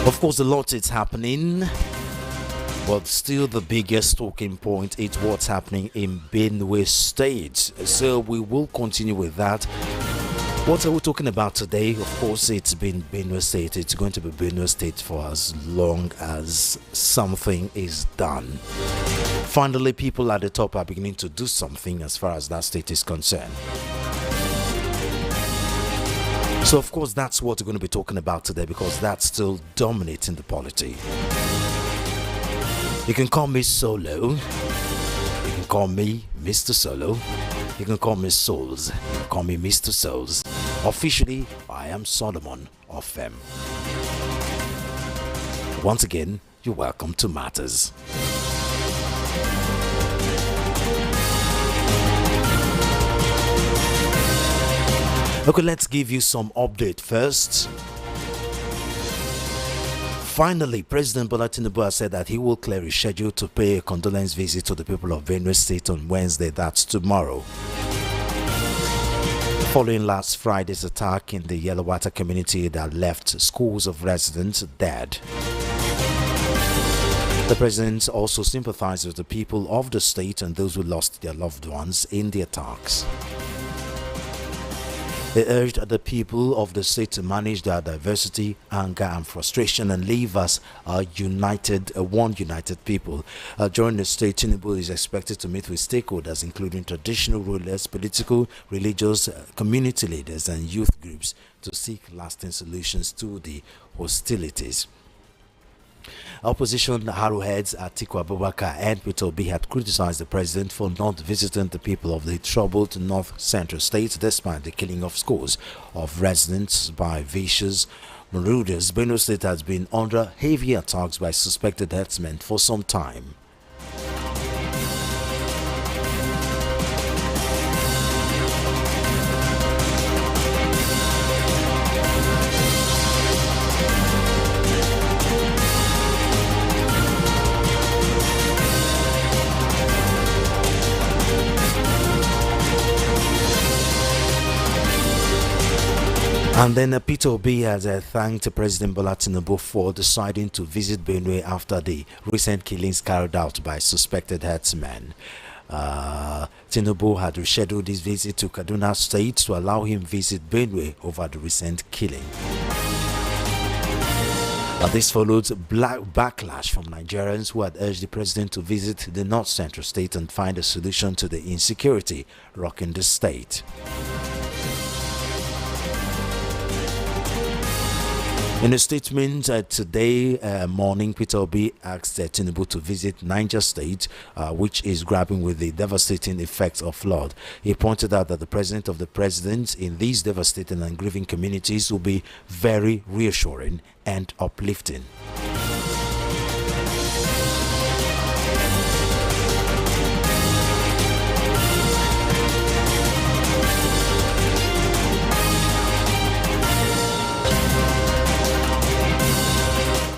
Of course, a lot is happening, but still the biggest talking point is what's happening in Benue State. So we will continue with that. What are we talking about today? Of course, it's been Benue State. It's going to be Benue State for as long as something is done. Finally, people at the top are beginning to do something as far as that state is concerned. So, of course, that's what we're going to be talking about today because that's still dominating the polity. You can call me Solo. You can call me Mr. Solo. You can call me Souls. You can call me Mr. Souls. Officially, I am Solomon of Fem. Once again, you're welcome to Matters. Okay, let's give you some update first. Finally, President Bola Tinubu has said that he will clear his schedule to pay a condolence visit to the people of Benue State on Wednesday, that's tomorrow. Following last Friday's attack in the Yellowater community that left schools of residents dead. The president also sympathized with the people of the state and those who lost their loved ones in the attacks. He urged the people of the state to manage their diversity, anger and frustration and live as one united people. During the state, Tinubu is expected to meet with stakeholders including traditional rulers, political, religious, community leaders and youth groups to seek lasting solutions to the hostilities. Opposition arrowheads Atiku Abubakar and Peter Obi had criticized the president for not visiting the people of the troubled North Central State despite the killing of scores of residents by vicious marauders. Benue State has been under heavy attacks by suspected herdsmen for some time. And then Peter Obi has thanked President Bola Tinubu for deciding to visit Benue after the recent killings carried out by suspected herdsmen. Tinubu had rescheduled his visit to Kaduna State to allow him visit Benue over the recent killing. This followed backlash from Nigerians who had urged the president to visit the North Central State and find a solution to the insecurity rocking the state. In a statement today morning, Peter Obi asked Tinubu to visit Niger State, which is grappling with the devastating effects of flood. He pointed out that the presence of the president in these devastating and grieving communities will be very reassuring and uplifting.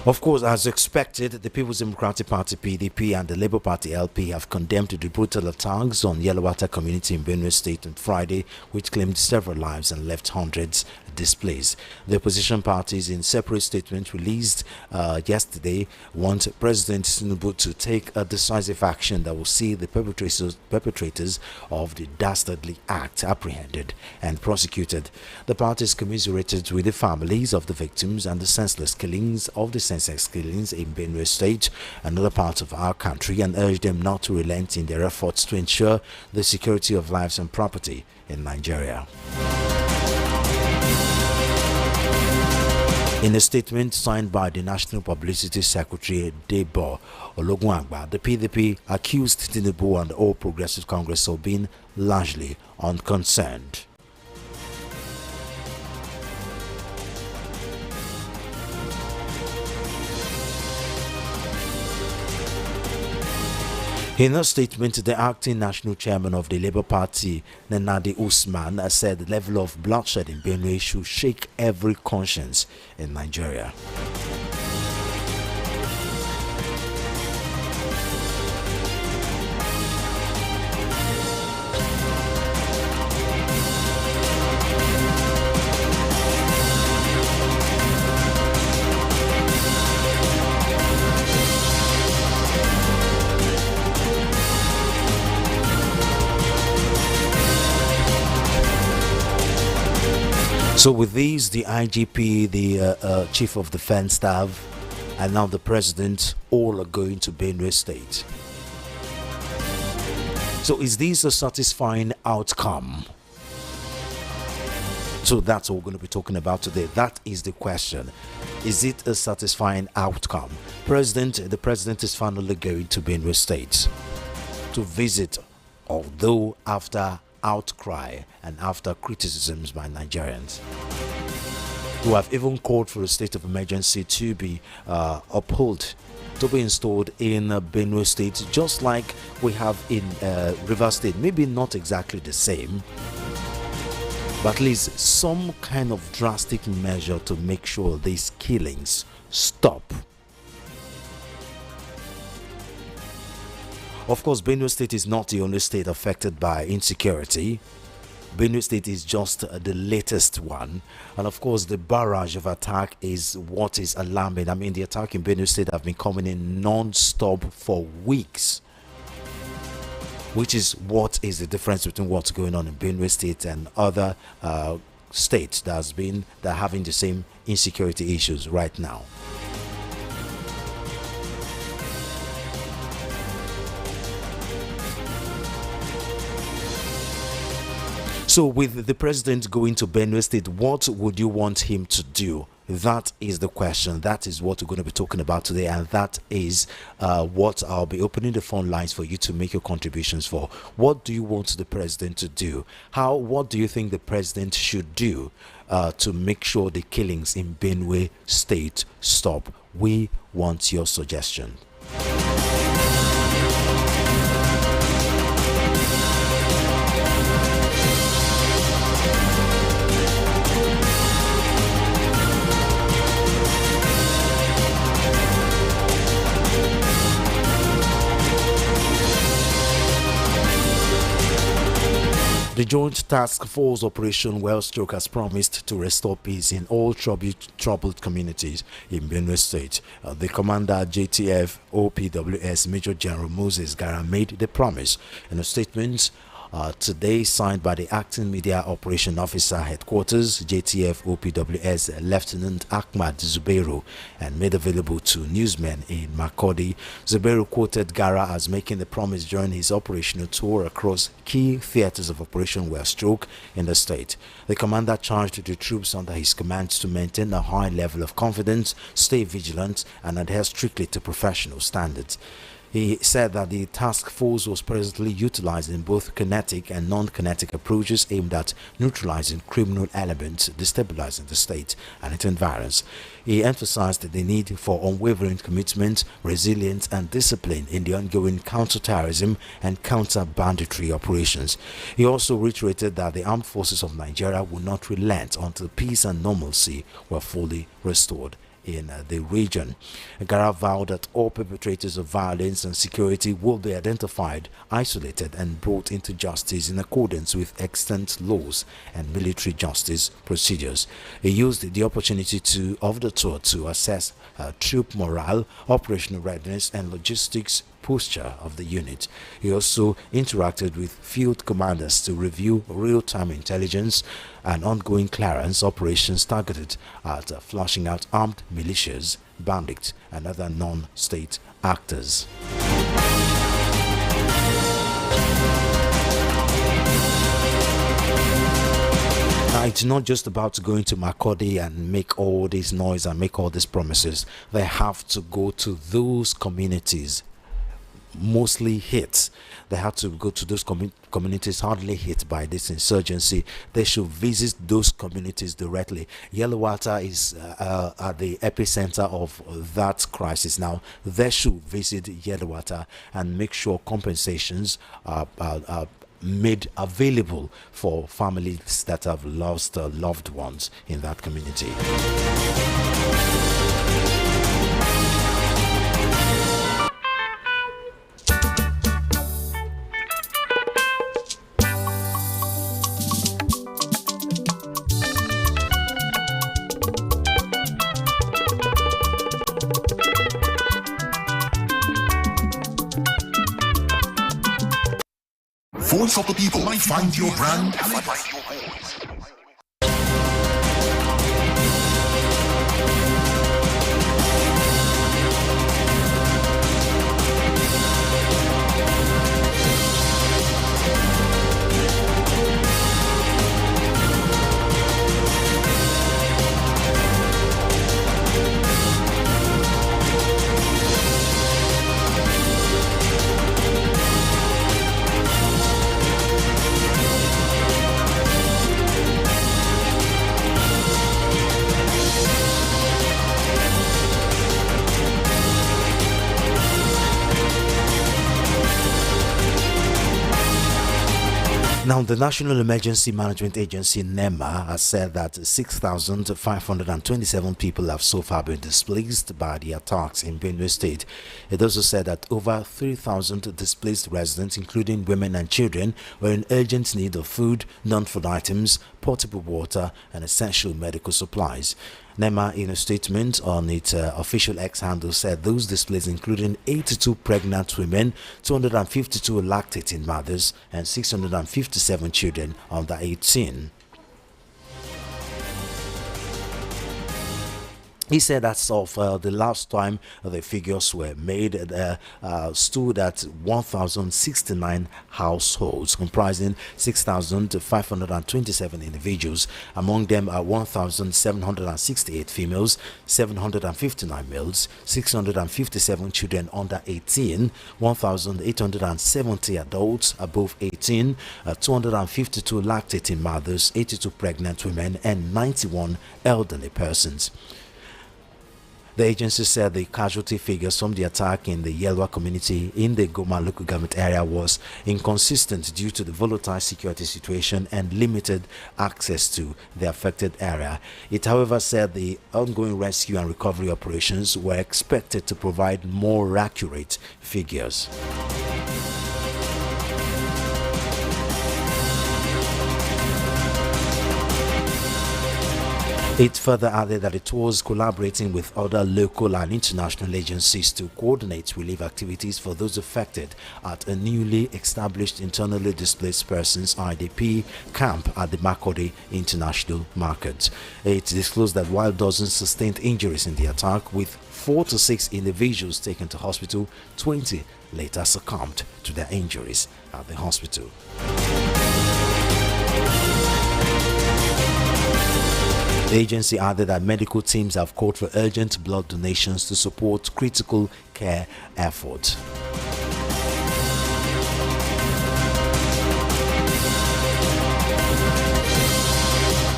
Of course, as expected, the People's Democratic Party (PDP) and the Labour Party (LP) have condemned the brutal attacks on Yellowater community in Benue State on Friday, which claimed several lives and left hundreds displaced. The opposition parties, in separate statements released yesterday, want President Tinubu to take a decisive action that will see the perpetrators of the dastardly act apprehended and prosecuted. The parties commiserated with the families of the victims and the senseless killings in Benue State and other parts of our country and urged them not to relent in their efforts to ensure the security of lives and property in Nigeria. In a statement signed by the National Publicity Secretary Debo Ologunagba, the PDP accused Tinubu and the All Progressive Congress of being largely unconcerned. In a statement, the acting national chairman of the Labour Party, Nenadi Usman, said the level of bloodshed in Benue should shake every conscience in Nigeria. So with these, the IGP, the Chief of Defense Staff, and now the President, all are going to Benue State. So is this a satisfying outcome? So that's what we're going to be talking about today. That is the question. Is it a satisfying outcome? The President is finally going to Benue State to visit, although after outcry and after criticisms by Nigerians, who have even called for a state of emergency to be upheld, to be installed in Benue State, just like we have in Rivers State. Maybe not exactly the same, but at least some kind of drastic measure to make sure these killings stop. Of course, Benue State is not the only state affected by insecurity. Benue State is just the latest one, and of course the barrage of attack is what is alarming. I mean, the attack in Benue State have been coming in non-stop for weeks, which is what is the difference between what's going on in Benue State and other states that are having the same insecurity issues right now. So with the President going to Benue State, what would you want him to do? That is the question. That is what we're going to be talking about today, and that is what I'll be opening the phone lines for you to make your contributions for. What do you want the President to do? What do you think the President should do to make sure the killings in Benue State stop? We want your suggestion. The Joint Task Force Operation Wellstroke has promised to restore peace in all troubled communities in Benue State. The Commander JTF OPWS Major General Moses Gara made the promise in a statement today signed by the Acting Media Operation Officer Headquarters, JTF OPWS Lieutenant Ahmad Zubairu, and made available to newsmen in Makurdi. Zubairu quoted Gara as making the promise during his operational tour across key theaters of Operation Wellstroke in the state. The commander charged the troops under his command to maintain a high level of confidence, stay vigilant, and adhere strictly to professional standards. He said that the task force was presently utilizing both kinetic and non-kinetic approaches aimed at neutralizing criminal elements destabilizing the state and its environs. He emphasized the need for unwavering commitment, resilience, and discipline in the ongoing counter-terrorism and counter-banditry operations. He also reiterated that the armed forces of Nigeria will not relent until peace and normalcy were fully restored in the region. Gara vowed that all perpetrators of violence and security will be identified, isolated, and brought into justice in accordance with extant laws and military justice procedures. He used the opportunity of the tour to assess troop morale, operational readiness, and logistics posture of the unit. He also interacted with field commanders to review real-time intelligence and ongoing clearance operations targeted at flushing out armed militias, bandits, and other non-state actors. Now, it's not just about going to Makurdi and make all this noise and make all these promises. They have to go to those communities mostly hit. They have to go to those communities hardly hit by this insurgency. They should visit those communities directly. Yellowwater is at the epicenter of that crisis now. They should visit Yellowwater and make sure compensations are made available for families that have lost loved ones in that community. Voice of the people. Find your brand. Find your voice. Now, the National Emergency Management Agency, NEMA, has said that 6,527 people have so far been displaced by the attacks in Benue State. It also said that over 3,000 displaced residents, including women and children, were in urgent need of food, non-food items, potable water, and essential medical supplies. NEMA, in a statement on its official X handle, said those displaced including 82 pregnant women, 252 lactating mothers, and 657 children under 18. He said as of the last time the figures were made, stood at 1,069 households, comprising 6,527 individuals. Among them are 1,768 females, 759 males, 657 children under 18, 1,870 adults above 18, 252 lactating mothers, 82 pregnant women, and 91 elderly persons. The agency said the casualty figures from the attack in the Yelwa community in the Goma local government area was inconsistent due to the volatile security situation and limited access to the affected area. It, however, said the ongoing rescue and recovery operations were expected to provide more accurate figures. It further added that it was collaborating with other local and international agencies to coordinate relief activities for those affected at a newly established internally displaced persons IDP camp at the Makurdi International Market. It disclosed that while dozens sustained injuries in the attack, with 4 to 6 individuals taken to hospital, 20 later succumbed to their injuries at the hospital. The agency added that medical teams have called for urgent blood donations to support critical care efforts.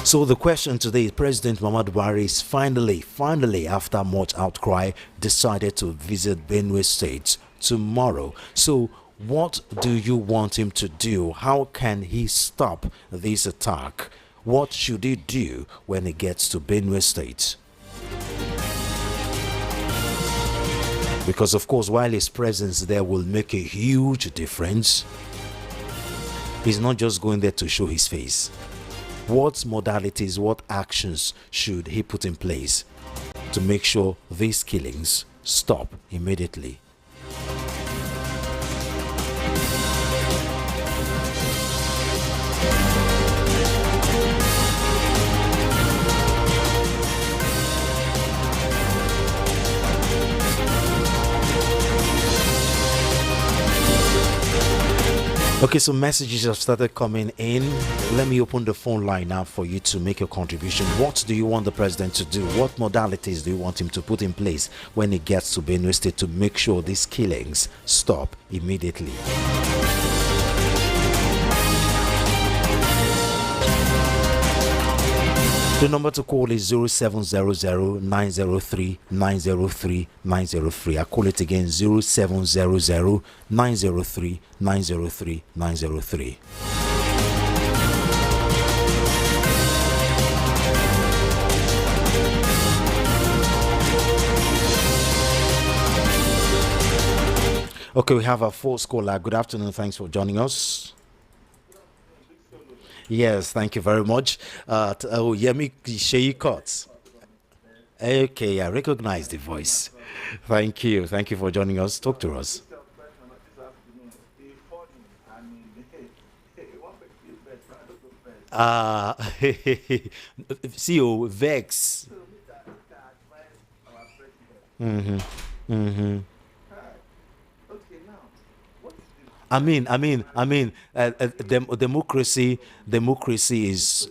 So the question today is, President Muhammadu Buhari is finally, after much outcry, decided to visit Benue State tomorrow. So what do you want him to do? How can he stop this attack? What should he do when he gets to Benue State? Because of course, while his presence there will make a huge difference, he's not just going there to show his face. What modalities, what actions should he put in place to make sure these killings stop immediately? Okay, so messages have started coming in. Let me open the phone line now for you to make your contribution. What do you want the president to do? What modalities do you want him to put in place when he gets to Benue State to make sure these killings stop immediately? The number to call is 0700-903-903-903. I'll call it again, 0700-903-903-903. Okay, we have our fourth caller. Good afternoon. Thanks for joining us. Yes, thank you very much. Yemi Sheikot. Okay, I recognize the voice. Thank you. Thank you for joining us. Talk to us. CEO Vex. Democracy is.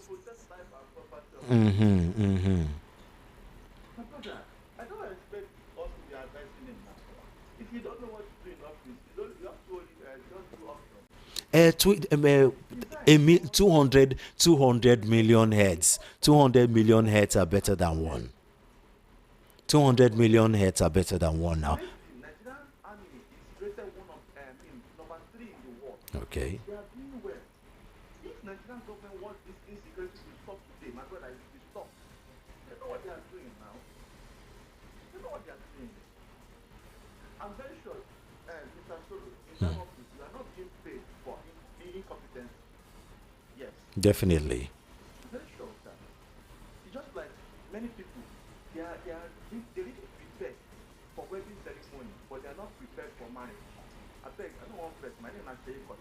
A 200 million heads. 200 million heads are better than one. 200 million heads are better than one now. Okay. my brother, you should stop. You know what they are doing now? You know what they are doing? I'm very sure, Mr. Solo, in that office, you are not being paid for incompetence. Yes. Definitely. I'm very sure of that. It's just like many people, they really prepare for wedding ceremony, but they are not prepared for marriage. I beg, I don't want to press. My name is Sheikot.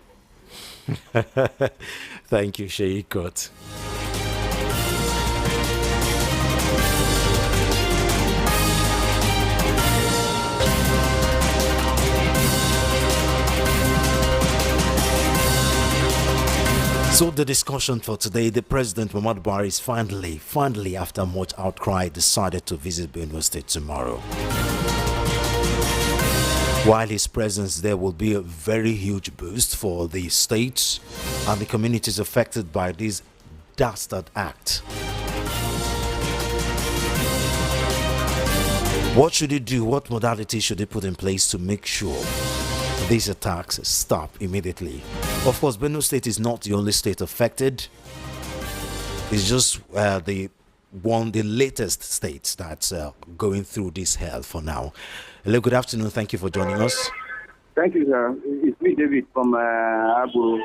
Thank you, Sheikot. So the discussion for today, the President Muhammadu Buhari is finally, after much outcry, decided to visit Benue State tomorrow. While his presence there will be a very huge boost for the states and the communities affected by this dastard act. What should he do? What modality should he put in place to make sure these attacks stop immediately? Of course, Benue State is not the only state affected. It's just the latest state that's going through this hell for now. Hello, good afternoon. Thank you for joining us. Thank you, sir. It's me, David, from Abu.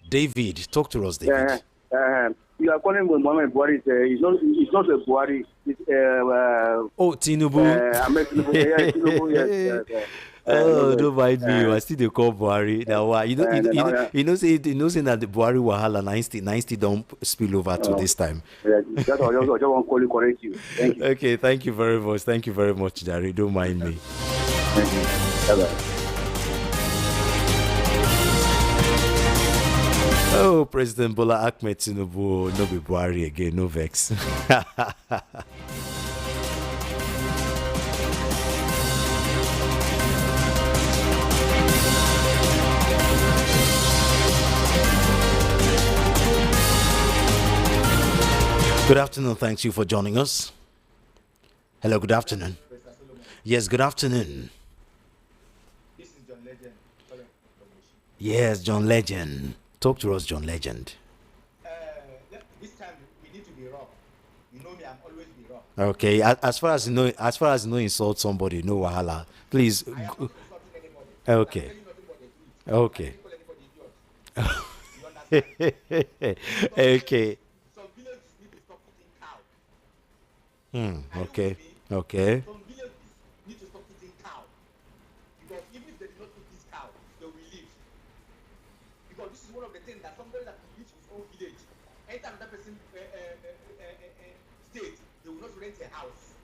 David, talk to us, David. You are calling me Mohamed Buhari. It's not a Buhari. It's Tinubu. Tinubu, yes. Don't mind me. I still they call Buhari. Now, you know, saying that the Buhari Wahala 90 don't spill over to this time. That's all. I just want to call you, correct you. Thank you. Okay, thank you very much. Thank you very much, Jari. Don't mind me. Thank you. Bye-bye. Oh, President Bola Ahmed Tinubu, no be Buhari again, no vex. Good afternoon. Thanks you for joining us. Hello, good afternoon. Yes, good afternoon. This is John Legend. Yes, John Legend. Talk to us, John Legend. This time we need to be raw. You know me, I'm always be raw. Okay, as far as you know, insult somebody, no wahala. Please. I am not insulting anybody. Okay. I'm telling you nothing but the truth. Okay. You understand? Okay. Some villages need to stop eating cow. Okay. Okay. Some villages need to stop eating cow. Because even if they do not eat this cow, they will leave. Because this is one of the things that somebody that lives in his own village, anytime that person state, they will not rent a house.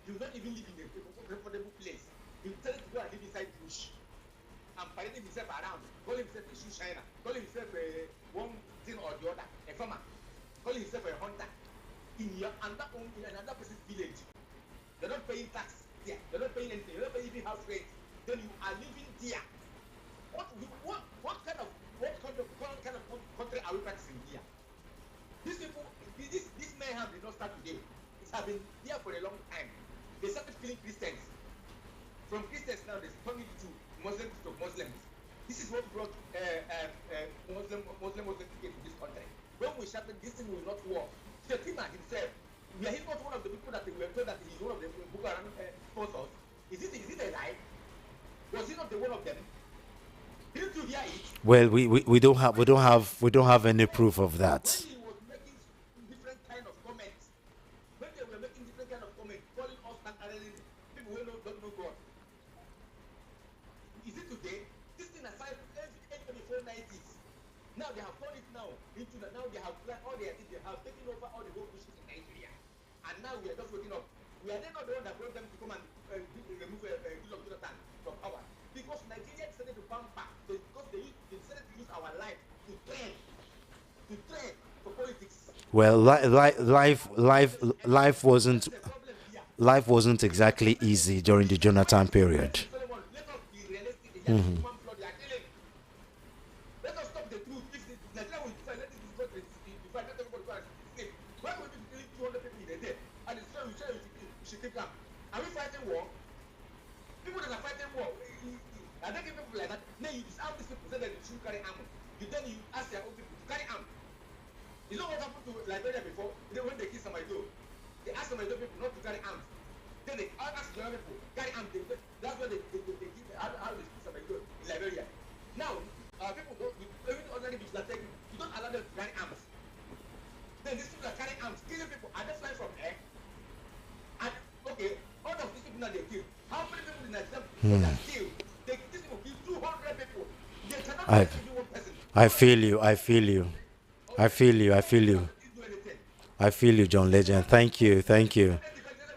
He will not even live in a comfortable place. He will tell him to go and live inside bush. And parading himself around, call himself a shoe shiner, call himself one thing or the other, a farmer, call himself a hunter. In another person's village, they're not paying tax there, they're not paying anything, they're not paying even house rent. Then you are living there. What kind of country are we practicing here? These people, this mayhem did not start today. It has been here for a long time. They started killing Christians. From Christians now, they turn it to Muslims to Muslims. This is what brought Muslim to this country. When we shouted, this thing will not work. Shetima himself, we are not one of the people that we were told that he's one of the Boko Haram sponsors. Is it a lie? Was he not the one of them? Didn't you hear it? Well, we don't have any proof of that. When he was making different kind of comments, when they were making different kind of comments, calling us and people who don't know God. Is it today? This thing aside, before 90s. Now they have turned it now into the, now they have all they have taken over all the whole pushes in Nigeria. And now we are just waking up. We are then not the one that brought them to come and remove Goodluck Jonathan from power. Because Nigeria decided to pamper, because they decided to use our life to train for politics. Well, life wasn't exactly easy during the Jonathan period. Let us be realistic. Let us stop the truth. If Nigeria will decide, let this country divide, let everybody go and escape. Why would we be killing 200 people in a day? And it's true, we should keep calm. Are we fighting war? People that are fighting war, are they giving people like that? Then you disarm these people, say that you should carry arms. Then you ask your own people to carry arms. You know what happened to Liberia before, when they kill somebody, they ask somebody people not to carry arms. Then they ask the other people carry arms. That's why they give how they kill somebody in Liberia. Now, people don't, even ordinary people are taking, you don't allow them to carry arms. Then these people are carrying arms, killing people, and they fly from air. And okay, all of these people that they kill, how many people in Nigeria that kill? These people kill 200 people. They cannot do one person. I feel you. I feel you. I feel you. I feel you. I feel you, John Legend. Thank you. Thank you.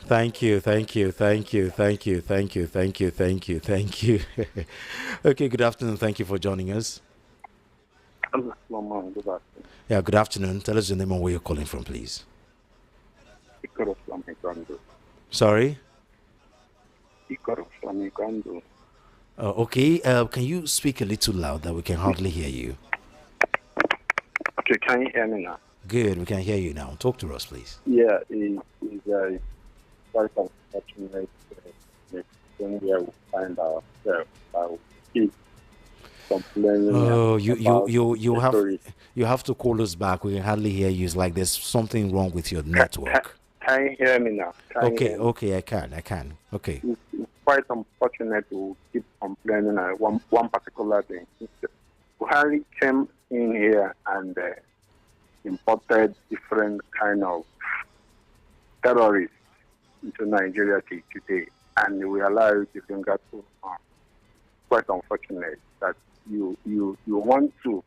Thank you. Thank you. Thank you. Thank you. Thank you. Thank you. Thank you. Thank you. Okay, good afternoon. Thank you for joining us. Good afternoon. Yeah, good afternoon. Tell us your name and where you're calling from, please. Sorry? Okay. Can you speak a little louder? We can hardly hear you. Okay, can you hear me now? Good. We can hear you now. Talk to us, please. Yeah, it's quite unfortunate when we find ourselves. Keep complaining. Oh, you have to call us back. We can hardly hear you. It's like there's something wrong with your network. Can you hear me now? Okay, I can. Okay. It's quite unfortunate to keep complaining on one particular thing. Buhari came in here and imported different kind of terrorists into Nigeria today, and we allow it to bring that to quite unfortunate that you want to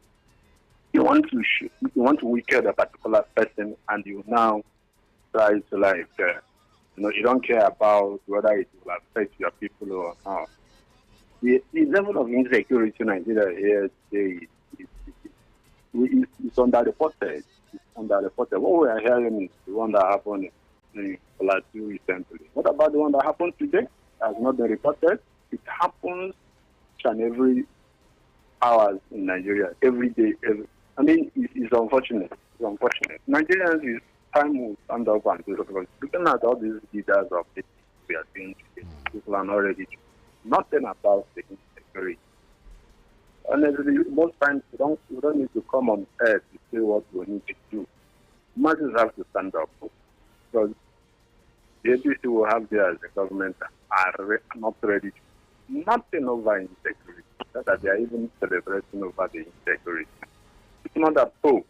wicked a particular person, and you now try to you don't care about whether it will affect your people or not. The level of insecurity in Nigeria here today is underreported. It's underreported. What we are hearing is the one that happened in Plateau recently. What about the one that happened today? Has not been reported. It happens each and every hours in Nigeria, every day. It's unfortunate. It's unfortunate. Nigerians is time will stand up and do it. Looking at all these leaders of the we are doing today, people are not ready to do nothing about the insecurity. Honestly, most times we don't need to come on air to say what we need to do. Masses have to stand up because the APC will have there as the government are not ready to do nothing over insecurity. That they are even celebrating over the insecurity. It's not that Pope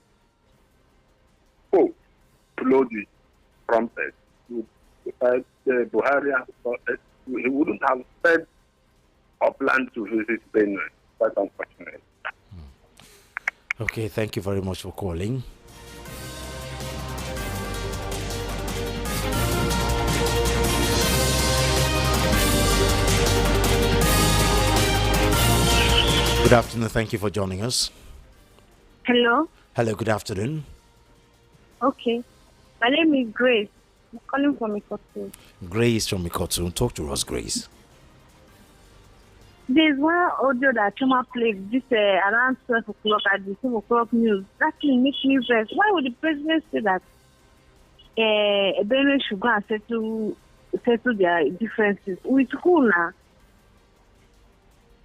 blow the trumpet. Buhari, he wouldn't have said upland to visit Benue. Quite unfortunate. Okay, thank you very much for calling. Good afternoon. Thank you for joining us. Hello. Hello, good afternoon. Okay. My name is Grace. I'm calling from Ikotu. Grace from Ikotu. Talk to us, Grace. There's one audio that Chuma played this around 12 o'clock at the 7 o'clock news. That thing makes me vex. Why would the president say that Benue should go and settle their differences? With who now?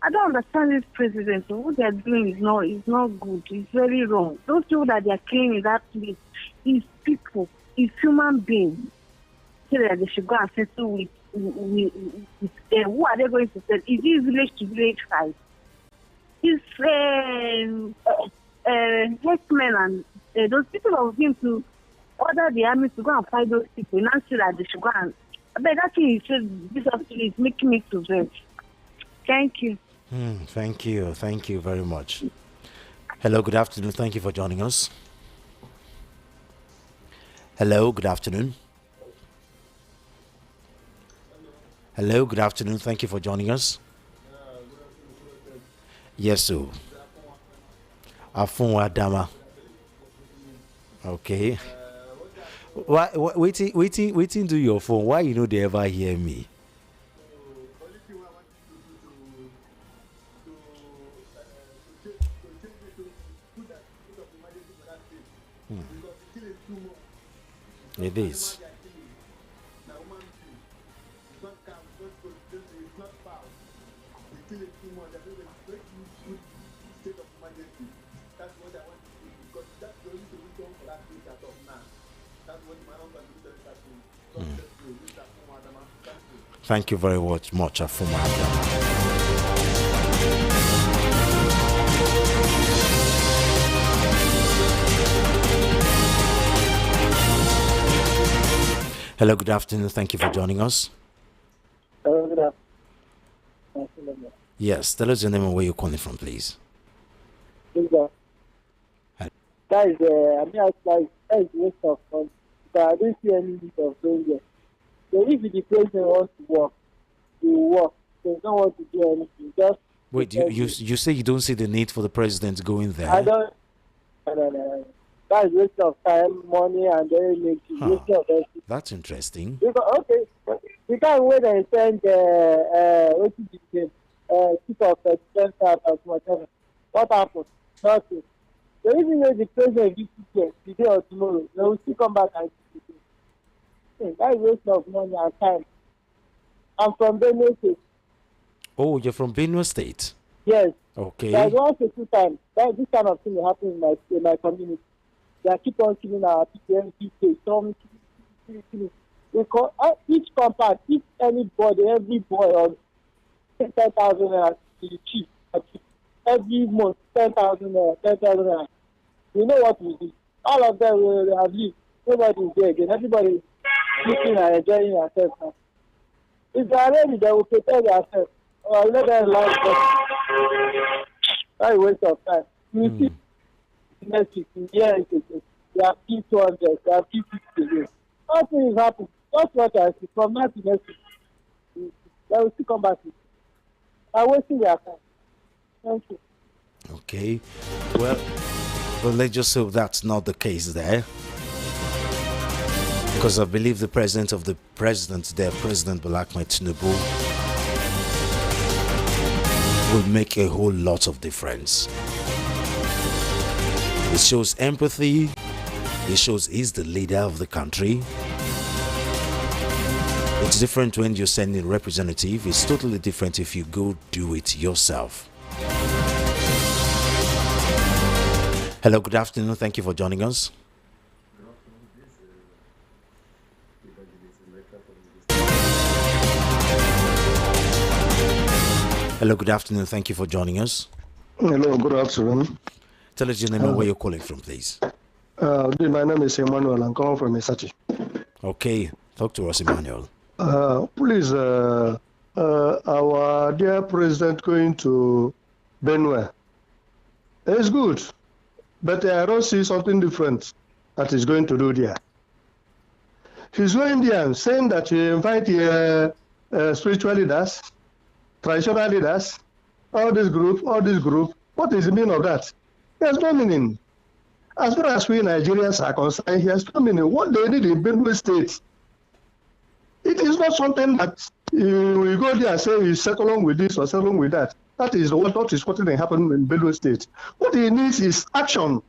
I don't understand this president. What they're doing is not good. It's very wrong. Those people that they're killing in that place is people, is human beings. Say that they should go and settle with who are they going to settle? Is this village to village fight? It's herdsmen and those people of him to order the army to go and fight those people. Now say that they should go and. But that thing this actually is making me to vex. Thank you. Thank you. Thank you very much. Hello, good afternoon. Thank you for joining us. Hello, good afternoon. Hello, good afternoon. Thank you for joining us. Yes, sir. Afun Adama. Okay. Waiting to your phone. Why you know they ever hear me? It is. Thank you very much, Afuma. Hello, good afternoon. Thank you for joining us. Hello, good afternoon. Yes, tell us your name and where you're calling from, please. Guys, I mean, I like guys waste of fun. But I don't see any need of doing it. So if the president wants to work, he will work. They don't want to do anything. Just wait, you say you don't see the need for the president going there? I don't. No. That's waste of time, money, and then make waste of everything. That's interesting. Because, okay, we can't wait and send what is the name? Chief of defense or whatever. What happened? Nothing. So even though the president is here today or tomorrow, they will still come back and do it. That is waste of money and time. I'm from Benue State. Oh, you're from Benue State? Yes. Okay. There's once or two times that this kind of thing will happen in my community. They keep on killing our people every day. Some killing. Because each compound, each anybody, every boy on 10,000 to the chief. Every month, 10,000 naira. You know what we do? All of them will have leave. Nobody is there again. Everybody is sleeping and enjoying themselves now. If they are ready, they will prepare themselves. Or let them lie. That's a waste of time. You see, next week, they are P200, they are P50. Nothing is happening. That's what I see. From now to next week, they will still come back. I'm wasting their time. Thank you. Okay. Well, let's just hope that's not the case there. Because I believe the president there, President Tinubu, will make a whole lot of difference. It shows empathy. It shows he's the leader of the country. It's different when you're sending a representative. It's totally different if you go do it yourself. Hello, good afternoon. Thank you for joining us. Hello, good afternoon. Thank you for joining us. Hello, good afternoon. Tell us your name and where you're calling from, please. My name is Emmanuel. I'm calling from Isachi. Okay, talk to us, Emmanuel. Please, our dear president going to Benue. It's good, but I don't see something different that he's going to do there. He's going there and saying that he invite spiritual leaders, traditional leaders, all this group. What is the meaning of that? There's no meaning. As far as we Nigerians are concerned, he has no meaning. What they need in Benue State, it is not something that we go there and say we settle on with this or settle on with that. That is what is happening in Benue State. What he needs is action.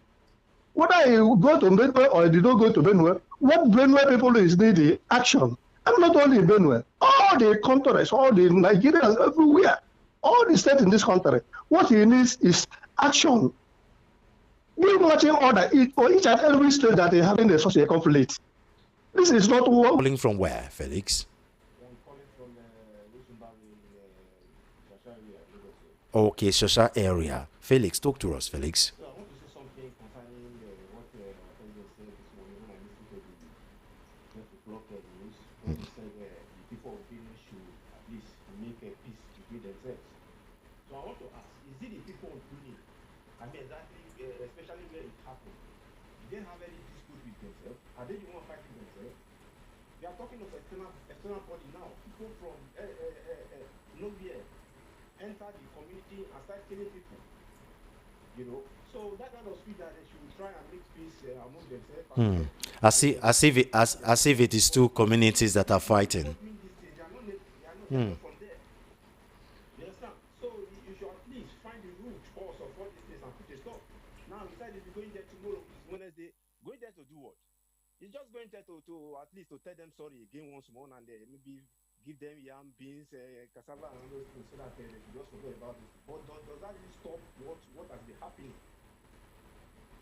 Whether you go to Benue or you don't go to Benue, what Benue people is needing action. And not only in Benue, all the countries, all the Nigerians everywhere, all the states in this country, what he needs is action. Give marching order for each and every state that is having such a conflict. This is not what. Calling from where, Felix? I'm calling from Okay, Shosha area. Felix, talk to us, Felix. So I want to say something concerning what the president said this morning when I listened to the 12 o'clock news. When he said the people of Benue should at least make a peace between themselves. So I want to ask, is it the people of Benue? I mean, exactly, especially where it happened. They didn't have any dispute with themselves. Are they the one fighting themselves? We are talking of external body now. People from nowhere enter the community and start killing people. You know, so that kind of speed that they should try and make peace among themselves. As if it is two communities that are fighting. They are not from there. You understand? So you should at least find the root cause of all these things and put a stop. Now, besides, if you're going there tomorrow, it's Wednesday, going there to do what? He's just going there to at least to tell them sorry again once more and maybe give them yam, beans, cassava and all those things so that they just forget about it. But does that really stop what has been happening?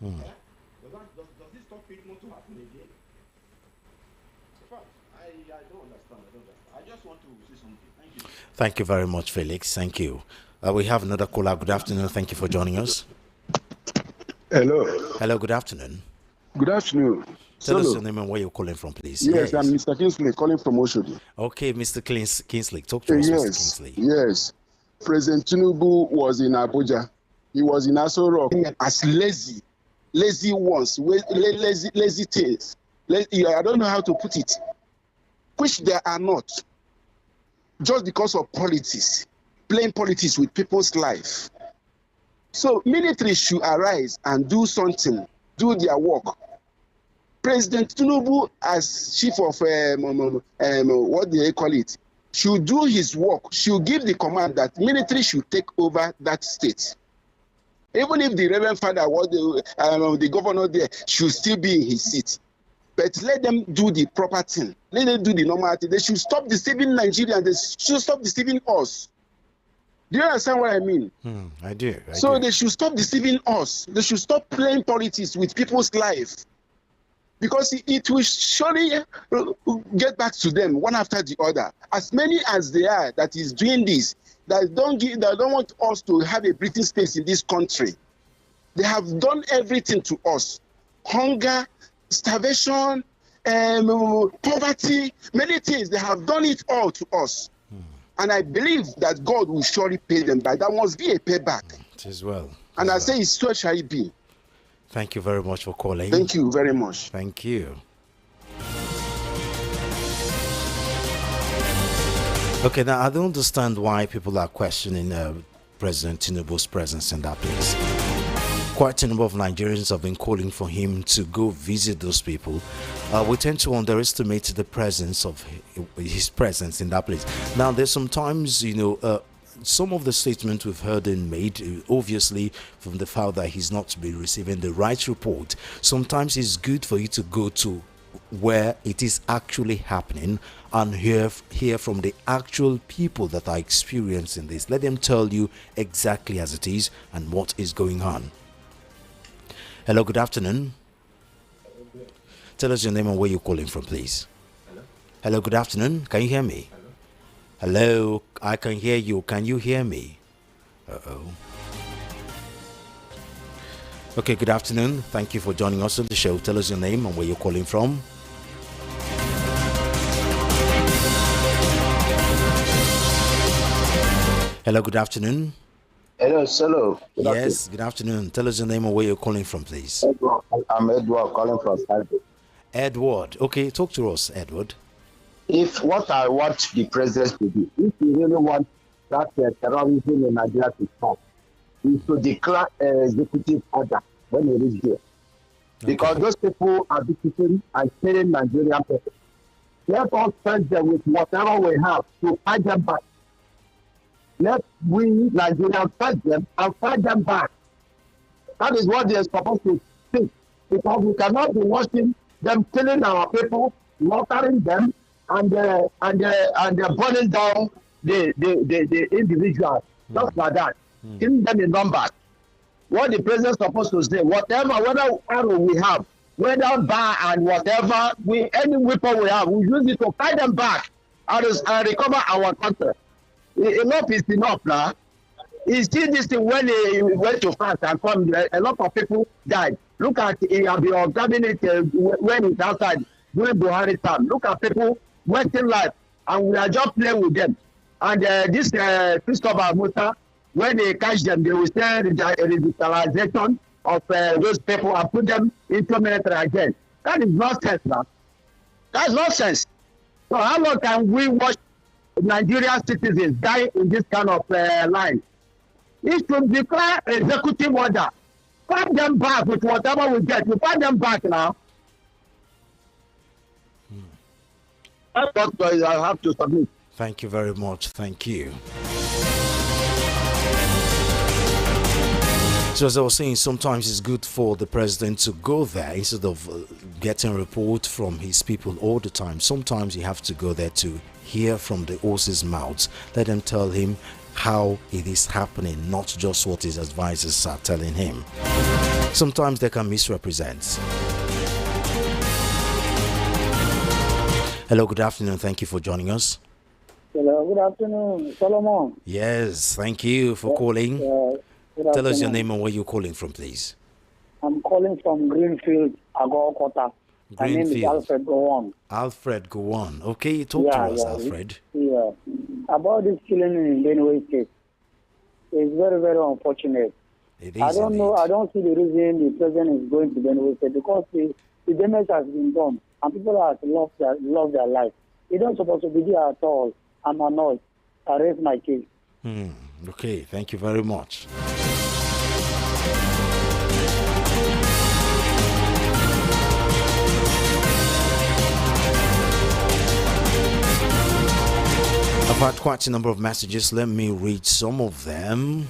Yeah? Does this stop it not to happen again? In fact, I don't understand. I just want to say something. Thank you. Thank you very much, Felix. Thank you. We have another caller. Good afternoon. Thank you for joining us. Hello. Hello, good afternoon. Good afternoon. Tell us your name and where you're calling from, please. Yes, I'm Mr. Kingsley calling from Oshodi. Okay, Mr. Kingsley, talk to us, Mr. Kingsley. Yes. President Tinubu was in Abuja. He was in Aso Rock as lazy ones, lazy things. I don't know how to put it, which they are not. Just because of politics, playing politics with people's life. So military should arise and do something, do their work. President Tinubu, as chief of what do they call it, should do his work, should give the command that military should take over that state. Even if the Reverend Father was the governor there, should still be in his seat. But let them do the proper thing. Let them do the normal thing. They should stop deceiving Nigerians. They should stop deceiving us. Do you understand what I mean? I do. They should stop deceiving us. They should stop playing politics with people's life. Because it will surely get back to them one after the other. As many as they are that is doing this, that don't want us to have a breathing space in this country. They have done everything to us. Hunger, starvation, poverty, many things. They have done it all to us. And I believe that God will surely pay them back. That must be a payback. It is well. And I say, so shall it be. Thank you very much for calling. Thank you very much. Thank you. Okay, now I don't understand why people are questioning President Tinubu's presence in that place. Quite a number of Nigerians have been calling for him to go visit those people. We tend to underestimate the presence of his presence in that place. Now, there's sometimes, some of the statements we've heard him made, obviously from the fact that he's not been receiving the right report. Sometimes it's good for you to go to where it is actually happening and hear from the actual people that are experiencing this. Let them tell you exactly as it is and what is going on. Hello, good afternoon. Tell us your name and where you're calling from, please. Hello, good afternoon. Can you hear me? Hello, I can hear you. Can you hear me? Okay, good afternoon. Thank you for joining us on the show. Tell us your name and where you're calling from. Hello, good afternoon. Hello. Yes, good afternoon. Tell us your name and where you're calling from, please. I'm Edward calling from Saturday. Edward. Okay, talk to us, Edward. If what I want the president to do, if you really want that terrorism in Nigeria to stop, is to declare executive order when he reach there. Okay. Because those people are visiting and killing Nigerian people. Let us send them with whatever we have to fight them back. Let we Nigerians fight them and fight them back. That is what they are supposed to think. Because we cannot be watching them killing our people, slaughtering them, and burning down the individuals, just like that. Killing them in numbers. What the president is supposed to say, whatever arrow we have, whether bar and whatever, any weapon we have, we use it to fight them back and recover our country. Enough is enough now. He see this thing when he went to France and come, a lot of people died. Look at, he have been observing it when he's outside during Buhari time. Look at people wasting life, and we are just playing with them. And this Christopher Musa, when they catch them, they will say revitalization of those people and put them into military again. That is nonsense now. That's nonsense. So how long can we watch Nigerian citizens die in this kind of line? It should declare executive order. Fight them back with whatever we get. We fight them back now. That's what I have to submit. Thank you very much. Thank you. So as I was saying, sometimes it's good for the president to go there instead of getting a report from his people all the time. Sometimes you have to go there to hear from the horse's mouths. Let them tell him how it is happening, not just what his advisors are telling him. Sometimes they can misrepresent. Hello, good afternoon. Thank you for joining us. Hello, good afternoon, Solomon. Yes, thank you for calling. Good Tell us your afternoon. name and where you're calling from, please. I'm calling from Greenfield, Agokota. My name is Greenfield. Alfred Gowon. Alfred, go on. Okay, talk to us, Alfred. Yeah. About this killing in Benue State, it's very, very unfortunate. It is I don't know. I don't see the reason the president is going to Benue State because the damage has been done and people have lost their life. They don't supposed to be there at all. I'm annoyed. I raise my case. Okay, thank you very much. I've had quite a number of messages. Let me read some of them.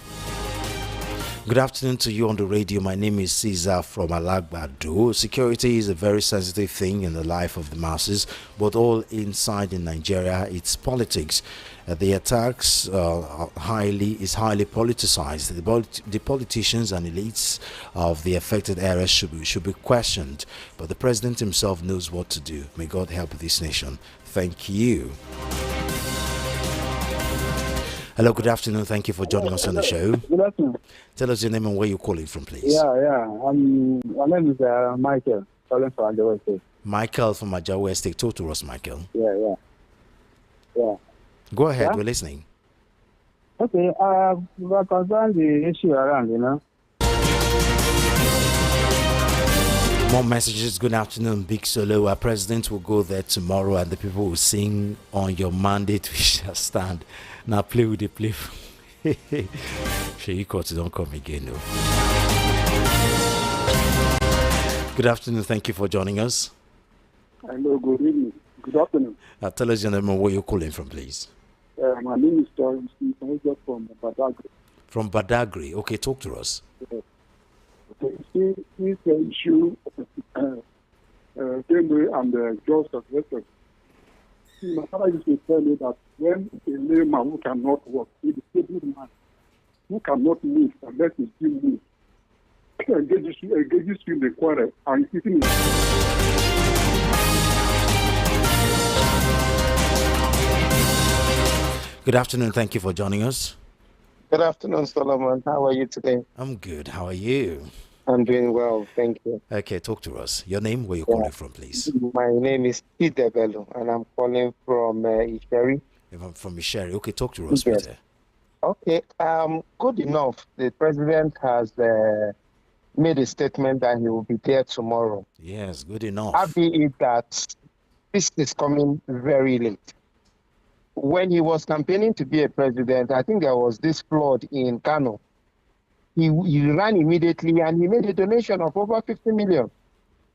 Good afternoon to you on the radio. My name is Caesar from Alagbado. Security is a very sensitive thing in the life of the masses, but all inside in Nigeria, it's politics. The attacks are highly politicized. The politicians and elites of the affected areas should be questioned, but the president himself knows what to do. May God help this nation. Thank you. Hello, good afternoon. Thank you for joining us on the show. Good afternoon. Tell us your name and where you're calling from, please. Yeah. My name is Michael, calling from Ajawa State. Michael from Ajawa State. Talk to us, Michael. Yeah. Go ahead, Yeah? we're listening. Okay, we concern the issue around, More messages. Good afternoon, Big Solo. Our president will go there tomorrow and the people will sing on your mandate we shall stand. Now play with the play. Sheyi Kotu don't come again, no. Good afternoon, thank you for joining us. Hello, good evening. Good afternoon. Tell us your name and where you're calling from, please. My name is Charles from Badagry. From Badagry. Okay, talk to us. See, this issue Benue and the jaws of veterans. See, my father used to tell me that when a layman who cannot work, a disabled man who cannot move unless he still moves, engages you in the quarrel and eating it. Good afternoon, thank you for joining us. Good afternoon, Solomon. How are you today? I'm good. How are you? I'm doing well, thank you. Okay, talk to us. Your name, where you calling from, please? My name is Peter Bello, and I'm calling from Isheri. From Isheri. Okay, talk to us, Yes. Peter. Okay, good enough. The president has made a statement that he will be there tomorrow. Yes, good enough. Albeit that this is coming very late. When he was campaigning to be a president, I think there was this flood in Kano. He ran immediately and he made a donation of over 50 million.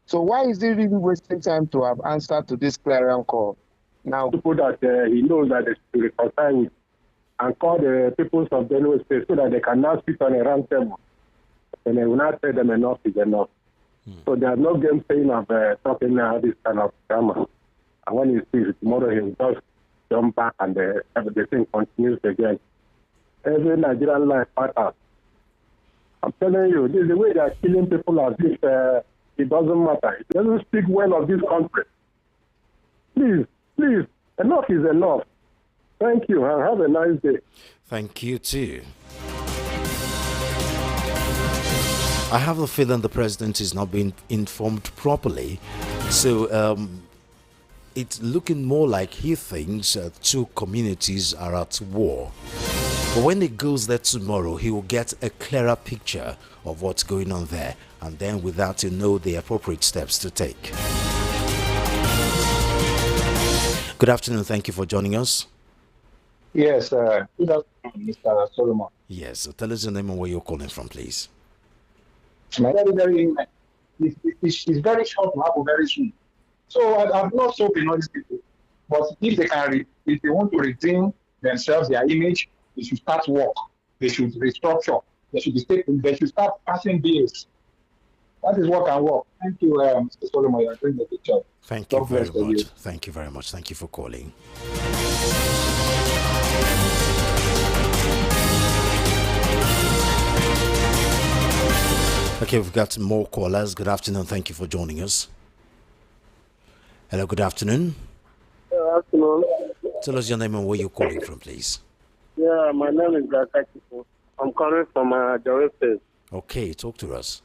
So why is he really wasting time to have answered to this clarion call? Now, People that he knows that they should reconcile with and call the peoples of Benue State so that they can now speak on a round table. And they will not tell them enough is enough. So there's no game playing of talking now this kind of drama. And when he speaks tomorrow, he will just jump back and the thing continues again. Every Nigerian life matters. I'm telling you, this is the way they are killing people as if it doesn't matter. It doesn't speak well of this country. Please, enough is enough. Thank you, and have a nice day. Thank you, too. I have a feeling the president is not being informed properly. So, it's looking more like he thinks two communities are at war. But when he goes there tomorrow, he will get a clearer picture of what's going on there. And then with that, he'll know the appropriate steps to take. Good afternoon. Thank you for joining us. Yes, good afternoon, Mr. Solomon. Yes, so tell us your name and where you're calling from, please. It's very short to happen very soon. So I've not so been all these people. But if they want to redeem themselves, their image, they should start work. They should restructure. They should start passing bills. That is what can work. Thank you, Mr. Solomon. You're doing a good job. Thank you very much. Thank you very much. Thank you for calling. Okay, we've got more callers. Good afternoon. Thank you for joining us. Hello, good afternoon. afternoon. Tell us your name and where you're calling from, please. Yeah, my name is Gakachipo. I'm calling from Joe State. Okay, talk to us.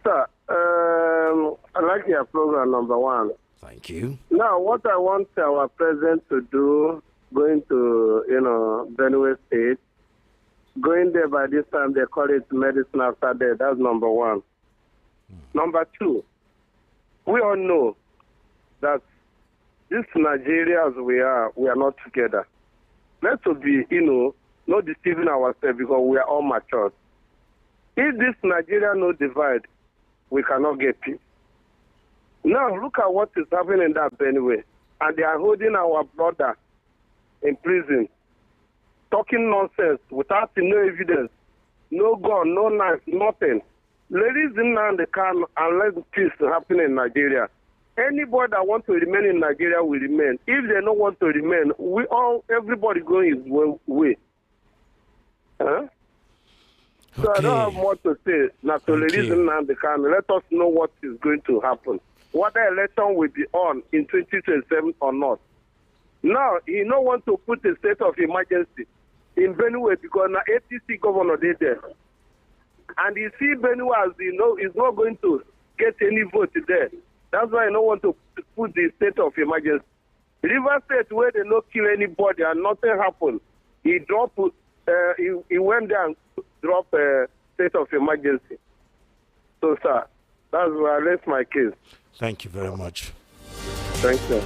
Sir, I like your program, number one. Thank you. Now, what I want our president to do, going to, Benue State, going there by this time, they call it medicine after death. That's number one. Number two, we all know that this Nigeria as we are not together. Let's be, not deceiving ourselves because we are all matured. If this Nigeria no divide, we cannot get peace. Now, look at what is happening in that Benue. And they are holding our brother in prison, talking nonsense without no evidence, no gun, no knife, nothing. Ladies in the can and let peace happen in Nigeria. Anybody that wants to remain in Nigeria will remain. If they don't want to remain, everybody going his way. Huh? So I don't have more to say. Now, to ladies in the can, let us know what is going to happen. Whether election will be on in 2027 or not. Now, he don't want to put a state of emergency in Benue because now APC governor did there. And you see Benue as is not going to get any vote there. That's why I don't want to put the state of emergency. River State, where they don't kill anybody and nothing happened, he dropped. He went there and dropped a state of emergency. So, sir, that's why I left my case. Thank you very much. Thank you.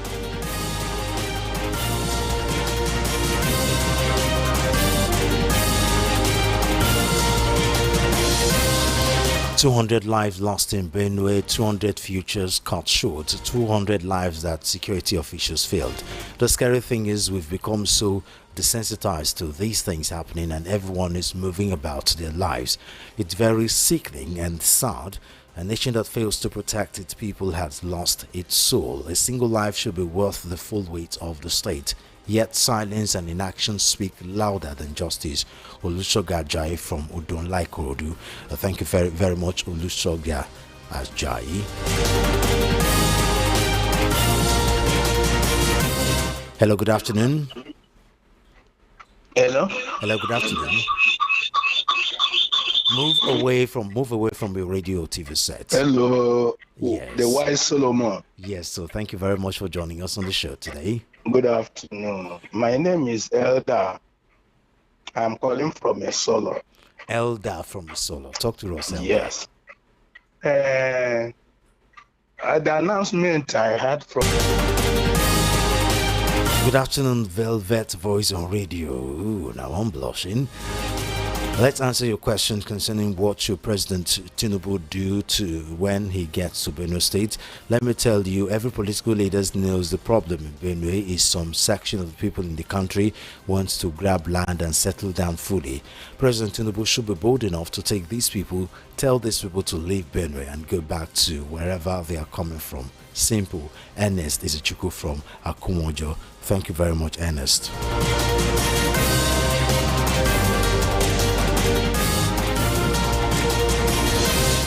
$200 lives lost in Benue, 200 futures cut short, 200 lives that security officials failed. The scary thing is we've become so desensitized to these things happening and everyone is moving about their lives. It's very sickening and sad. A nation that fails to protect its people has lost its soul. A single life should be worth the full weight of the state. Yet silence and inaction speak louder than justice. Olusoga Ajayi from Udonla Ikorodu. Thank you very, very much, Olusoga Ajayi. Hello, good afternoon. Hello. Hello, good afternoon. Move away from your radio TV set. Hello. Yes. The wise Solomon. Yes, so thank you very much for joining us on the show today. Good afternoon. My name is Elda. I'm calling from Esolo. Elda from Esolo. Talk to us, Elda. Yes. The announcement I had from... Good afternoon, Velvet Voice on Radio. Ooh, now I'm blushing. Let's answer your question concerning what should President Tinubu do when he gets to Benue State. Let me tell you, every political leader knows the problem in Benue is some section of the people in the country wants to grab land and settle down fully. President Tinubu should be bold enough to take these people, tell these people to leave Benue and go back to wherever they are coming from. Simple. Ernest is a Chuku from Akumojo. Thank you very much, Ernest.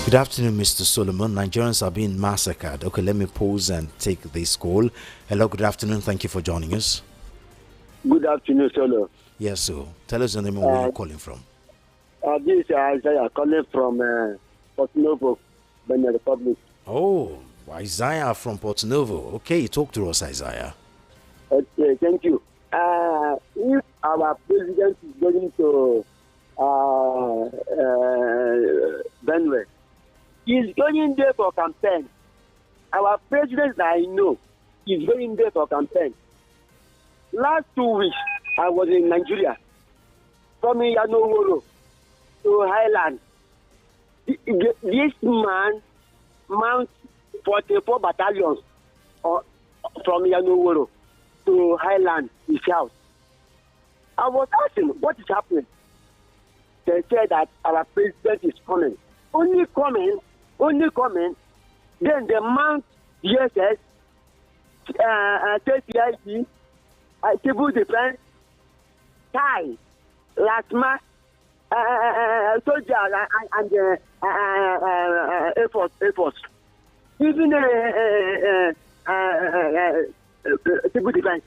Good afternoon, Mr. Solomon. Nigerians are being massacred. Okay, let me pause and take this call. Hello, good afternoon. Thank you for joining us. Good afternoon, Solo. Yes, so tell us your name and where you're calling from. This is Isaiah calling from Port Novo, Benin Republic. Oh, Isaiah from Port Novo. Okay, talk to us, Isaiah. Okay, thank you. If our president is going to Benue, he's going there for campaign. Our president, I know, is going there for campaign. Last 2 weeks, I was in Nigeria, from Yanoworo to Highland. This man mounts 44 battalions from Yanoworo to Highland, his house. I was asking, what is happening? They said that our president is coming. Only coming. Then they mount DSS, KPIC, civil defense, TIE, LASMA, soldiers, and Air Force. Even civil defense.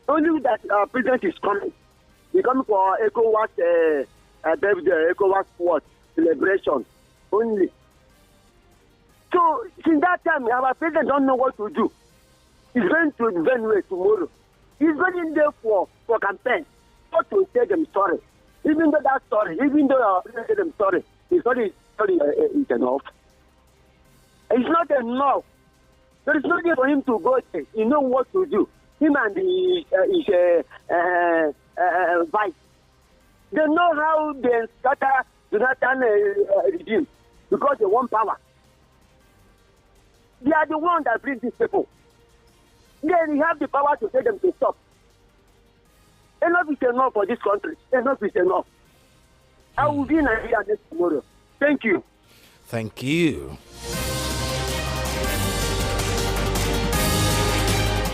Only that our president is coming. He's coming for ECOWAS, ECOWAS what? Celebration. Only. So, since that time, our president don't know what to do. He's going to Benue tomorrow. He's going there for campaign. Not to tell them sorry. Even though that story, even though I tell them sorry, the story is enough. It's not enough. There is nothing for him to go there. He knows what to do. Him and his vice. They know how they scatter Jonathan regime because they want power. They are the ones that bring these people. Then he have the power to tell them to stop. Enough is enough for this country. Enough is enough. I will be in Nigeria next tomorrow. Thank you. Thank you.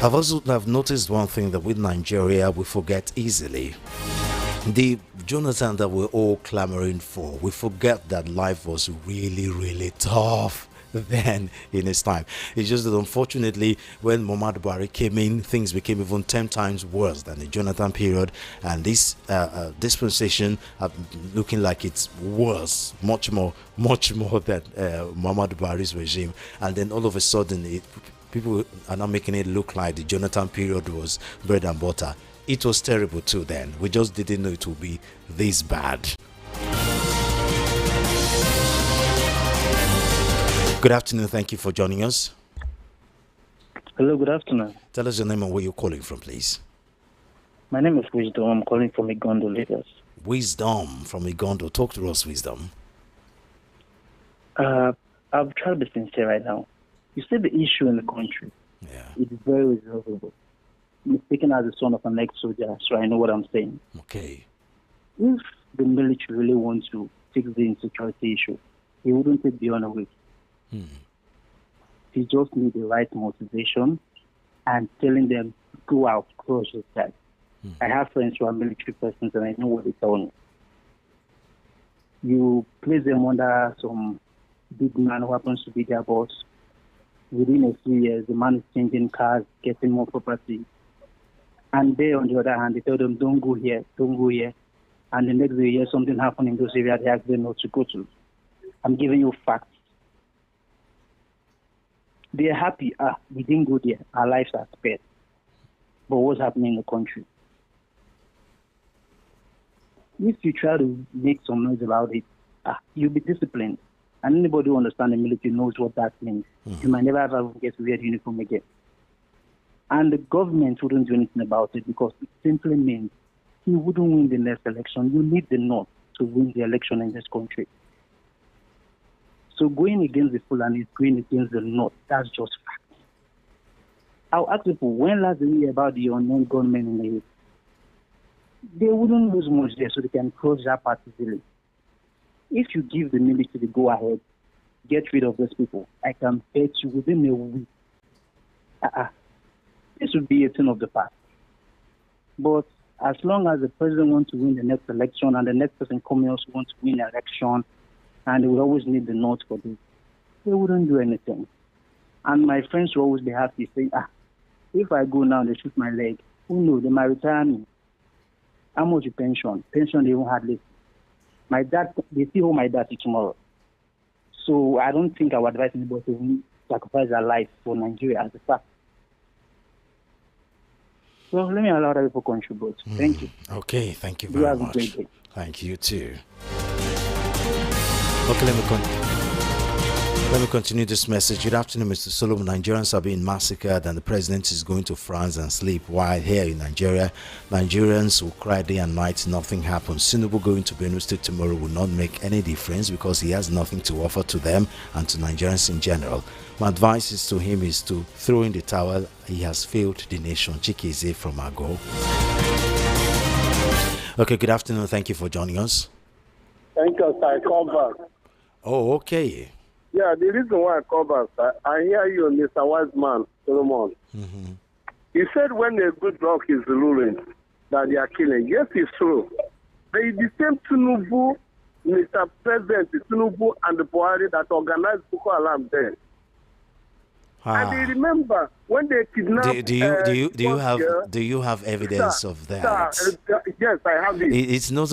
I've noticed one thing, that with Nigeria we forget easily. The Jonathan that we're all clamoring for, we forget that life was really, really tough then in his time. It's just that unfortunately when Muhammadu Buhari came in, things became even 10 times worse than the Jonathan period, and this dispensation looking like it's worse, much more than Muhammadu Buhari's regime. And then all of a sudden people are now making it look like the Jonathan period was bread and butter. It was terrible too then. We just didn't know it would be this bad. Good afternoon. Thank you for joining us. Hello, good afternoon. Tell us your name and where you're calling from, please. My name is Wisdom. I'm calling from Igondo, Lagos. Wisdom from Igondo. Talk to us, Wisdom. I'll try to be sincere right now. You see the issue in the country. Yeah. It's very resolvable. I'm speaking as the son of an ex-soldier, so I know what I'm saying. Okay. If the military really wants to fix the insecurity issue, it wouldn't take beyond a week. They just need the right motivation and telling them, go out, crush this guy. I have friends who are military persons and I know what they tell me. You place them under some big man who happens to be their boss. Within a few years, the man is changing cars, getting more property. And they, on the other hand, they tell them, don't go here, don't go here. And the next day, you hear something happen in those areas they ask them not to go to. I'm giving you facts. They are happy. We didn't go there. Our lives are spared. But what's happening in the country? If you try to make some noise about it, you'll be disciplined. And anybody who understands the military knows what that means. You might never ever get to wear the uniform again. And the government wouldn't do anything about it because it simply means he wouldn't win the next election. You need the North to win the election in this country. So going against the Fulani is going against the North. That's just fact. I'll ask people, when last did we hear about the unknown gunmen in the East? They wouldn't lose much there, so they can cross that part easily. If you give the military the go-ahead, get rid of those people, I can bet you within a week, this would be a thing of the past. But as long as the president wants to win the next election and the next person coming also wants to win the election, and they will always need the North for this, they wouldn't do anything. And my friends will always be happy saying, if I go now, they shoot my leg. Who knows? They might retire me. How much is pension? Pension, they won't hardly. My dad, they see how my dad is tomorrow. So I don't think I would advise anybody to sacrifice their life for Nigeria as a fact. So let me allow other people contribute. Thank you. Okay, thank you very much. Have a great day. Thank you too. Okay, let me continue this message. Good afternoon, Mr. Solomon. Nigerians are being massacred and the president is going to France and sleep, while here in Nigeria, Nigerians will cry day and night, nothing happens. Tinubu going to Benue State tomorrow will not make any difference because he has nothing to offer to them and to Nigerians in general. My advice is to him is to throw in the towel. He has failed the nation. Chikize from Ago. Okay, good afternoon. Thank you for joining us. Thank you, sir. I call back. Oh, okay. Yeah, the reason why I call back, sir, I hear you, Mr. Wiseman, Solomon. He said when a good dog is ruling, that they are killing. Yes, it's true. But it's the same Tinubu, Mr. President Tinubu and the Buhari that organized Boko Haram there. And they remember when they kidnapped. Do you have evidence of that? Yes, I have it. It's not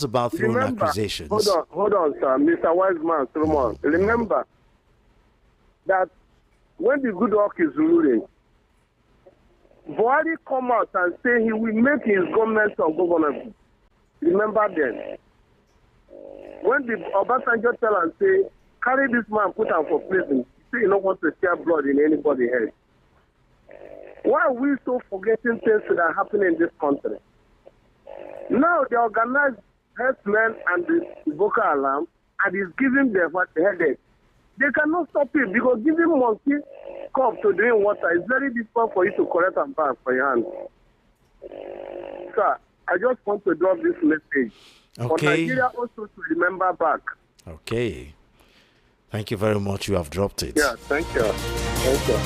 about throwing accusations. Hold on, sir, Mr. Wiseman Solomon. Remember that when the good luck is ruling, Buhari come out and say he will make his government ungovernable. Remember then. When the Obasanjo tell and say, carry this man, put him for prison, he say he don't want to share blood in anybody's head. Why are we so forgetting things that are happening in this country? Now they organize herdsmen and the Boko Haram and is giving them what the headache. They cannot stop it because giving monkey cup to drink water is very difficult for you to correct and back for your hand. Sir, I just want to drop this message. Okay. For Nigeria also to remember back. Okay. Thank you very much. You have dropped it. Yeah, thank you. Thank you.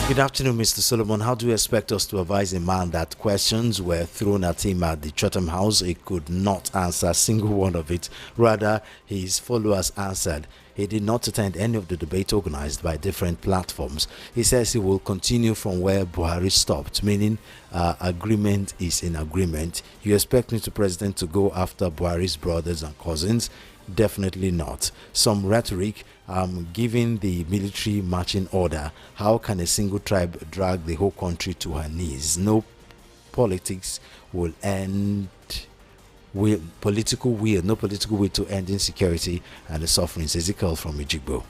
Good afternoon, Mr. Solomon. How do you expect us to advise a man that questions were thrown at him at the Chatham House? He could not answer a single one of it. Rather, his followers answered. He did not attend any of the debate organized by different platforms. He says he will continue from where Buhari stopped, meaning agreement is in agreement. You expect Mr. President to go after Buhari's brothers and cousins? Definitely not. Some rhetoric, giving the military marching order. How can a single tribe drag the whole country to her knees? No politics will end. No political will to end insecurity and the suffering. Ezekiel from Ejigbo.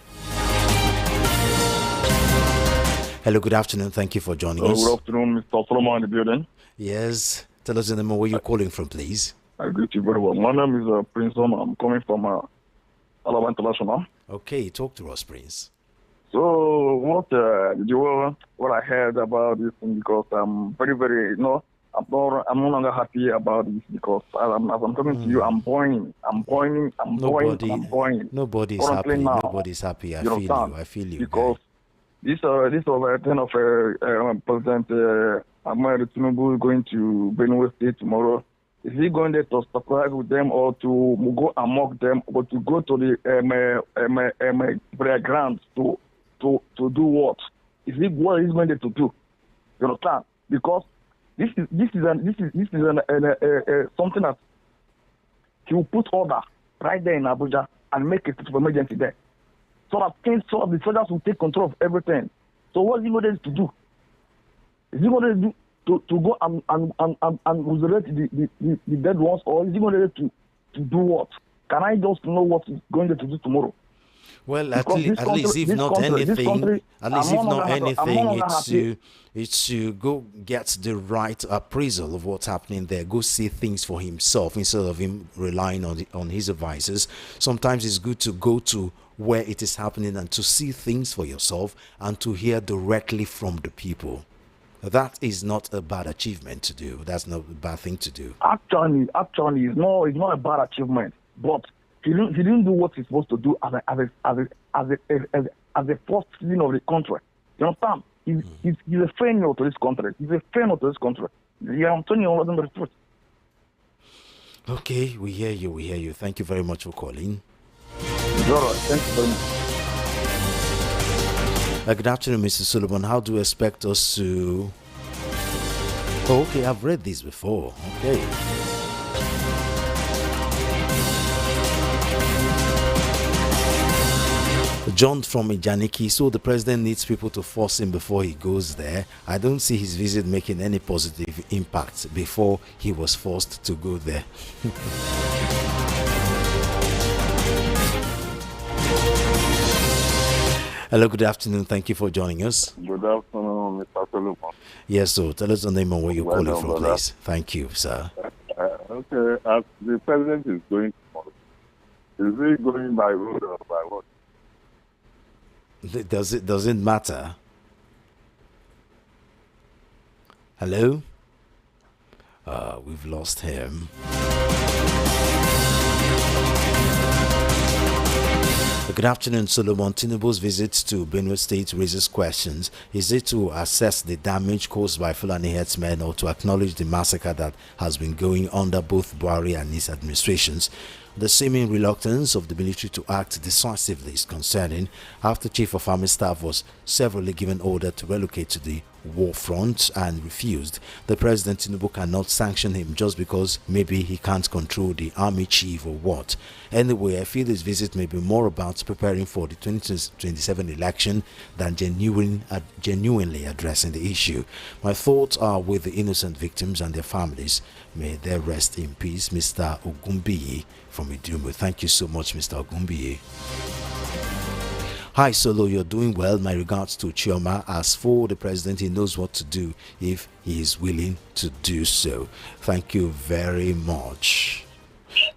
Hello, good afternoon. Thank you for joining us. Good afternoon, Mr. Solomon in the building. Yes. Tell us the name of where you're calling from, please. I greet you very well. My name is Prince Oma. I'm coming from Alaba International. Okay, talk to us, Prince. So, what I heard about this thing, because I'm very, very, I'm no longer happy about this, because as I'm talking to you, I'm boiling. Nobody's happy. Now, nobody's happy. I feel you. Because this was a thing of President Ahmed Tinubu going to Benue State tomorrow. Is he going there to surprise with them or to go amok them, or to go to the prayer grounds to do what? What is going there to do? You understand? Because this is something that he will put order right there in Abuja and make a state of emergency there, so that the soldiers will take control of everything. So what is he going to do? Is he going to do? To go and resurrect the dead ones, or is he going to do what? Can I just know what he's going to do tomorrow? Well, at least if not anything, it's to go get the right appraisal of what's happening there. Go see things for himself instead of him relying on his advisors. Sometimes it's good to go to where it is happening and to see things for yourself and to hear directly from the people. That is not a bad achievement to do. That's not a bad thing to do. Actually, it's not a bad achievement. But he didn't do what he's supposed to do as a first citizen of the country. You understand? He's a failure to this country. Yeah, I'm telling you all the truth. Okay, we hear you. Thank you very much for calling. It's all right. Thank you very much. Good afternoon, Mr. Solomon. How do you expect us to... Oh, okay, I've read this before. Okay. John from Ijaniki. So the president needs people to force him before he goes there. I don't see his visit making any positive impact before he was forced to go there. Hello, good afternoon. Thank you for joining us. Good afternoon, Mr. Solomon. Yes, so tell us the name and where you're calling from, please. Thank you, sir. Okay, as the president is going tomorrow, is he going by road or by what? Does it matter? Hello? We've lost him. Good afternoon, Solomon. Tinubu's visit to Benue State raises questions. Is it to assess the damage caused by Fulani herdsmen or to acknowledge the massacre that has been going under both Buhari and his administrations? The seeming reluctance of the military to act decisively is concerning after Chief of Army Staff was severally given order to relocate to the war front and refused. The President Tinubu cannot sanction him just because maybe he can't control the army chief or what. Anyway, I feel this visit may be more about preparing for the 2027 election than genuinely addressing the issue. My thoughts are with the innocent victims and their families. May they rest in peace. Mr. Ogumbiye from Idumu. Thank you so much, Mr. Ogumbiye. Hi Solo, you're doing well. My regards to Chioma. As for the president, he knows what to do if he is willing to do so. Thank you very much.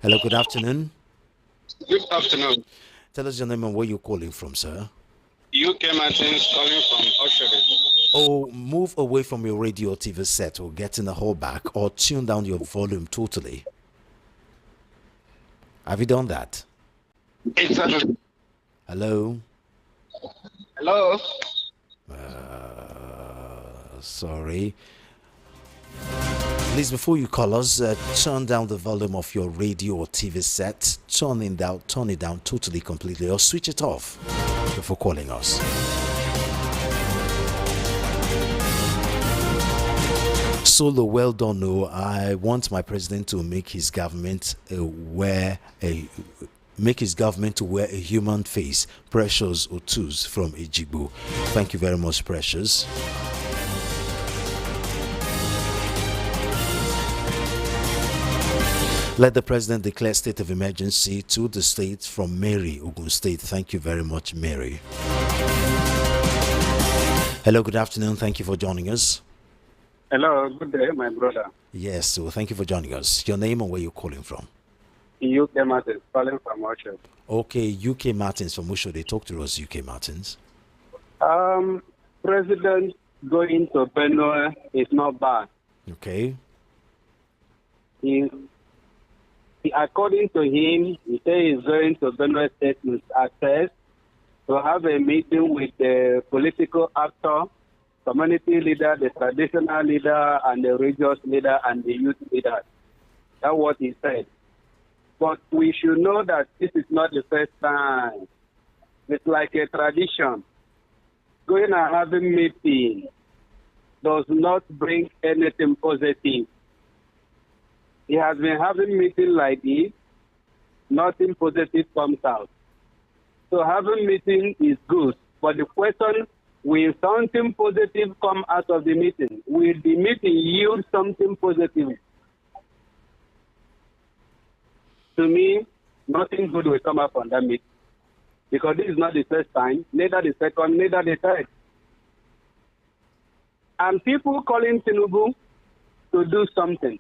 Hello, good afternoon. Good afternoon. Tell us your name and where you're calling from, sir. UK Martins calling from Oshodi. Oh, move away from your radio or TV set or get in the hall back or tune down your volume totally. Have you done that? Exactly. Hello? Hello? Sorry. Please, before you call us, turn down the volume of your radio or TV set. Turn it down totally, completely, or switch it off before calling us. Solo, well done. No, I want my president to make his government wear a human face. Precious Otus from Ejigbo. Thank you very much, Precious. Let the president declare state of emergency to the state from Mary, Ogun State. Thank you very much, Mary. Hello, good afternoon. Thank you for joining us. Hello, good day, my brother. Yes, so thank you for joining us. Your name and where you're calling from? UK Martins calling from Oshodi. Okay, UK Martins from Oshodi. Talk to us, UK Martins. President going to Benue is not bad. Okay. According to him, he says he's going to Benue State with access to have a meeting with the political actor, community leader, the traditional leader, and the religious leader, and the youth leader. That's what he said. But we should know that this is not the first time. It's like a tradition. Going and having meeting does not bring anything positive. He has been having meetings like this, nothing positive comes out. So having meeting is good, but the question, will something positive come out of the meeting? Will the meeting yield something positive? To me, nothing good will come up from that meeting. Because this is not the first time, neither the second, neither the third. And people calling Tinubu to do something.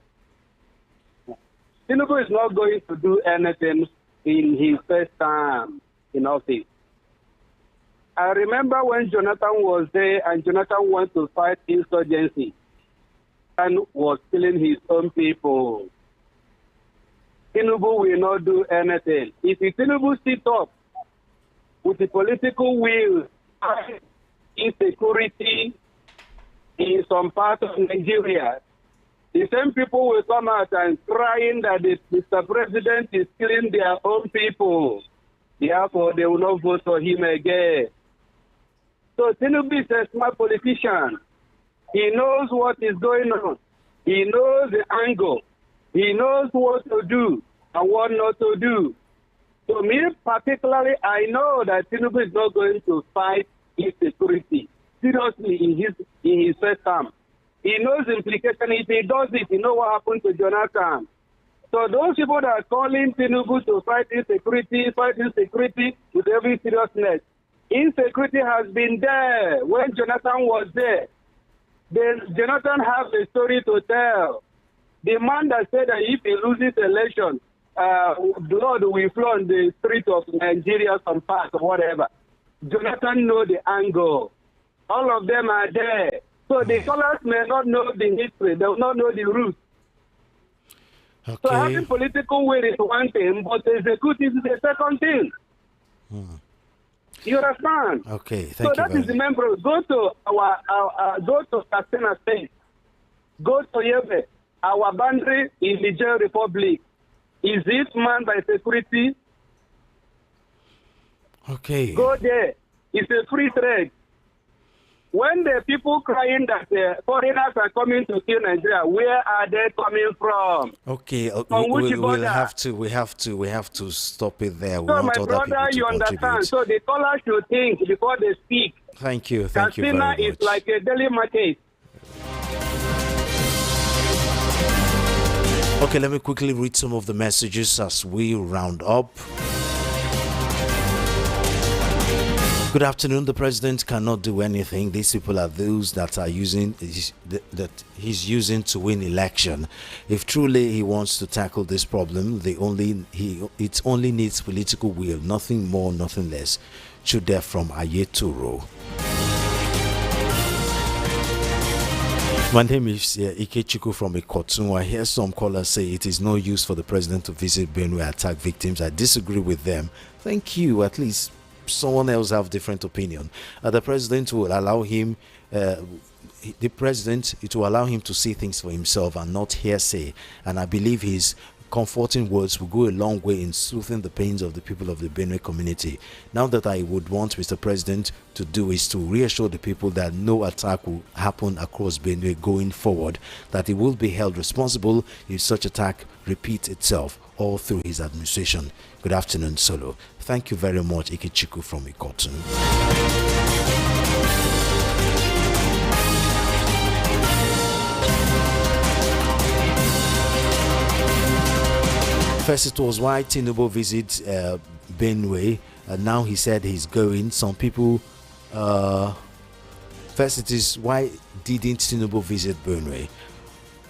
Tinubu is not going to do anything in his first time in office. I remember when Jonathan was there and Jonathan wanted to fight insurgency and was killing his own people. Tinubu will not do anything. If Tinubu sits up with the political will, insecurity in some parts of Nigeria, the same people will come out and crying that Mr. President is killing their own people. Therefore, they will not vote for him again. So Tinubu is a smart politician. He knows what is going on. He knows the angle. He knows what to do and what not to do. So me particularly, I know that Tinubu is not going to fight insecurity seriously in his first term. He knows the implication. If he does it, he knows what happened to Jonathan. So those people that are calling Tinubu to fight insecurity with every seriousness. Insecurity has been there when Jonathan was there. Jonathan has a story to tell. The man that said that if he loses election, blood will flow on the street of Nigeria, some parts or whatever. Jonathan knows the angle. All of them are there. So the scholars may not know the history. They will not know the roots. Okay. So having political will is one thing, but executive is the second thing. You understand? Okay, thank so you. So that is the member. Go to go to Kaduna State. Go to Yebe. Our boundary is Niger Republic. Is it manned by security? Okay. Go there. It's a free trade. When the people crying that foreigners are coming to kill Nigeria, where are they coming from? Okay, From which we'll border? we have to stop it there. We So, want my other brother, people to you contribute. understand. So, the callers should think before they speak. Thank you very Katsina much. is like a daily market. Okay, let me quickly read some of the messages as we round up. Good afternoon. The president cannot do anything. These people are those that are using that he's using to win election. If truly he wants to tackle this problem, it only needs political will, nothing more, nothing less. Chude from Ayetoro. My name is Ikechiku from Ikotun. I hear some callers say it is no use for the president to visit Benue attack victims. I disagree with them. Thank you. At least someone else have different opinion. The president will allow him. It will allow him to see things for himself and not hearsay. And I believe his comforting words will go a long way in soothing the pains of the people of the Benue community. Now that I would want Mr. President to do is to reassure the people that no attack will happen across Benue going forward, that he will be held responsible if such attack repeats itself all through his administration. Good afternoon, Solo. Thank you very much, Ikichiku from Ikotun. First, it was why Tinubu visit Benue. Now he said he's going. Some people. First, it is why didn't Tinubu visit Benue?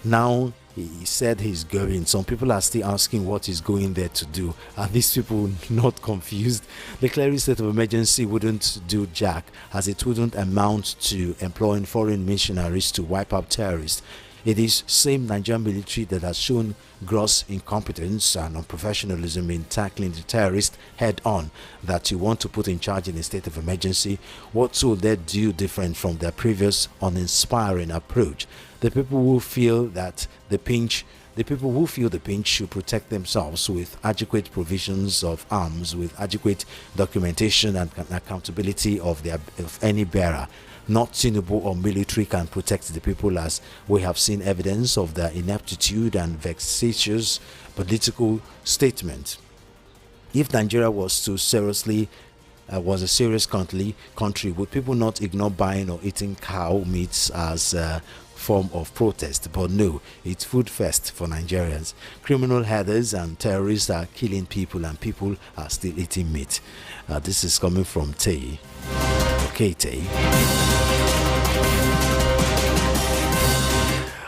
Now he said he's going. Some people are still asking what he's going there to do. Are these people not confused? Declaring state of emergency wouldn't do jack, as it wouldn't amount to employing foreign missionaries to wipe out terrorists. It is same Nigerian military that has shown gross incompetence and unprofessionalism in tackling the terrorists head on that you want to put in charge in a state of emergency. What will they do different from their previous uninspiring approach? The people who feel the pinch should protect themselves with adequate provisions of arms, with adequate documentation and accountability of any bearer. Not Tinubu or military can protect the people, as we have seen evidence of their ineptitude and vexatious political statement. If Nigeria was a serious country, would people not ignore buying or eating cow meats as a form of protest? But no, it's food first for Nigerians. Criminal headers and terrorists are killing people, and people are still eating meat. This is coming from Tay. Okay, Tay.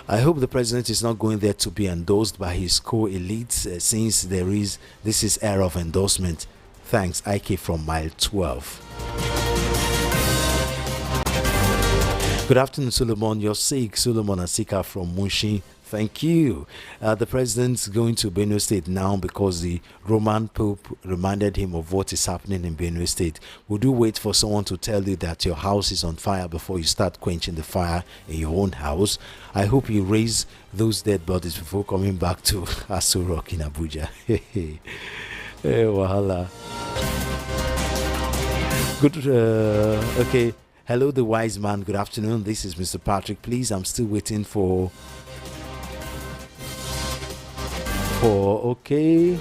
I hope the president is not going there to be endorsed by his co-elites, since this is era of endorsement. Thanks, Ike from mile 12. Good afternoon, Solomon. Your sake, Solomon Asika from Mushin. Thank you. The president's going to Benue State now because the Roman Pope reminded him of what is happening in Benue State. Would you wait for someone to tell you that your house is on fire before you start quenching the fire in your own house? I hope you raise those dead bodies before coming back to Aso Rock in Abuja. Hey, wahala. Good. Okay. Hello, the wise man. Good afternoon. This is Mr. Patrick. Please, I'm still waiting for okay,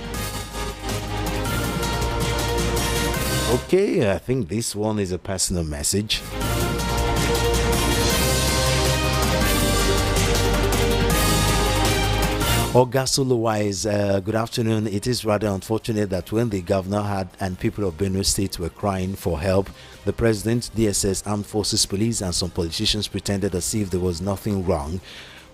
I think this one is a personal message. Ogasolo-wise, good afternoon. It is rather unfortunate that when the governor and people of Benue State were crying for help, the president, DSS, armed forces, police, and some politicians pretended as if there was nothing wrong.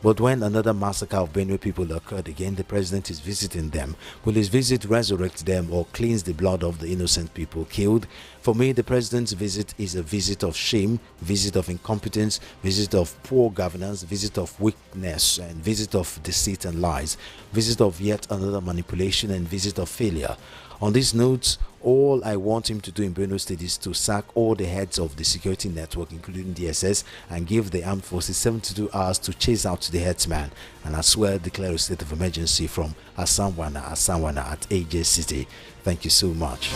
But when another massacre of Benue people occurred again, the president is visiting them. Will his visit resurrect them or cleanse the blood of the innocent people killed? For me, the president's visit is a visit of shame, visit of incompetence, visit of poor governance, visit of weakness, and visit of deceit and lies, visit of yet another manipulation, and visit of failure. On this note, all I want him to do in Benue State is to sack all the heads of the security network, including DSS, and give the armed forces 72 hours to chase out the headsman, and as well declare a state of emergency from Asanwana at AJ City. Thank you so much.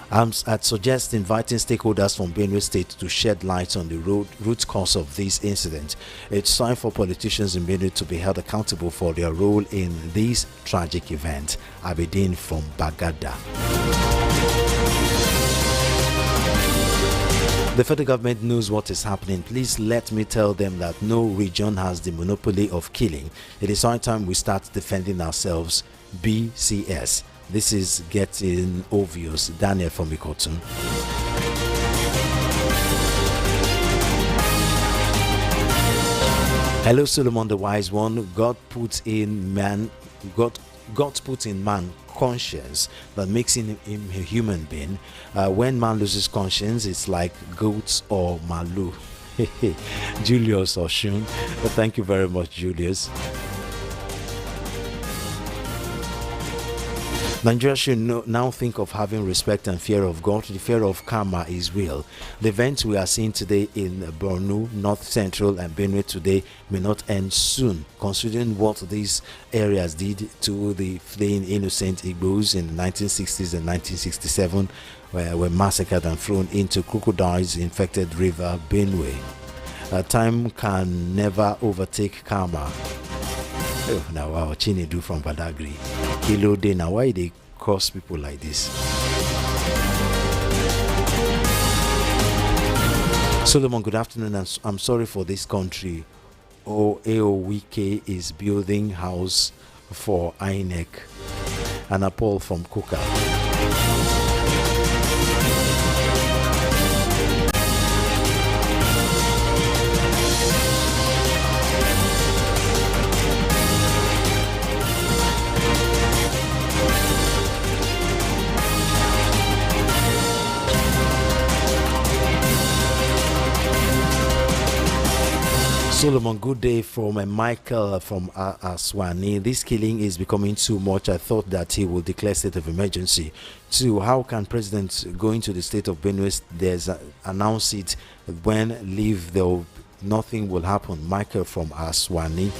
I'd suggest inviting stakeholders from Benue State to shed light on the root cause of this incident. It's time for politicians in Benue to be held accountable for their role in this tragic event. Abedin from Bagada. The federal government knows what is happening. Please let me tell them that no region has the monopoly of killing. It is high time we start defending ourselves. BCS. This is getting obvious. Daniel from Ikotun. Hello, Solomon the Wise One. God put in man conscience that makes him a human being. When man loses conscience, it's like goats or malu. Julius or Shun. Thank you very much, Julius. Nigeria should now think of having respect and fear of God. The fear of karma is real. The events we are seeing today in Borno, North Central, and Benue today may not end soon, considering what these areas did to the fleeing innocent Igbos in the 1960s and 1967, where were massacred and thrown into crocodiles-infected river Benue. Time can never overtake karma. Oh, now wow, Chinedu from Badagry. Kilo day now, why they cross people like this? Solomon, good afternoon. I'm sorry for this country. Wike is building house for INEC. Anna Paul from Kuka. Solomon, good day from Michael from Aswani. This killing is becoming too much. I thought that he will declare state of emergency. 2. How can President go into the state of Benue? Announce it when leave, though nothing will happen. Michael from Aswani.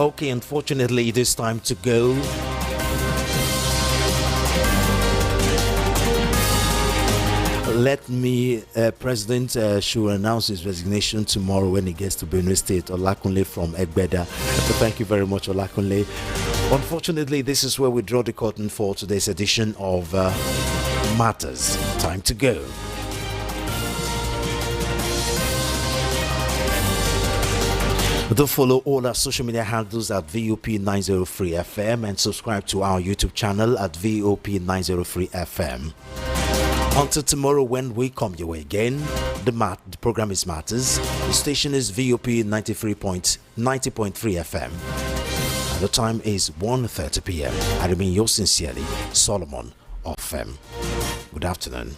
Okay, unfortunately, it is time to go. Let me, President should announce his resignation tomorrow when he gets to Benue State. Olakunle from Egbeda. Thank you very much, Olakunle. Unfortunately, this is where we draw the curtain for today's edition of Matters. Time to go. Do follow all our social media handles at VOP903FM and subscribe to our YouTube channel at VOP903FM. Until tomorrow when we come your way again, the program is Matters. The station is VOP 90.3 FM. And the time is 1:30 p.m. I remain yours sincerely, Solomon of FM. Good afternoon.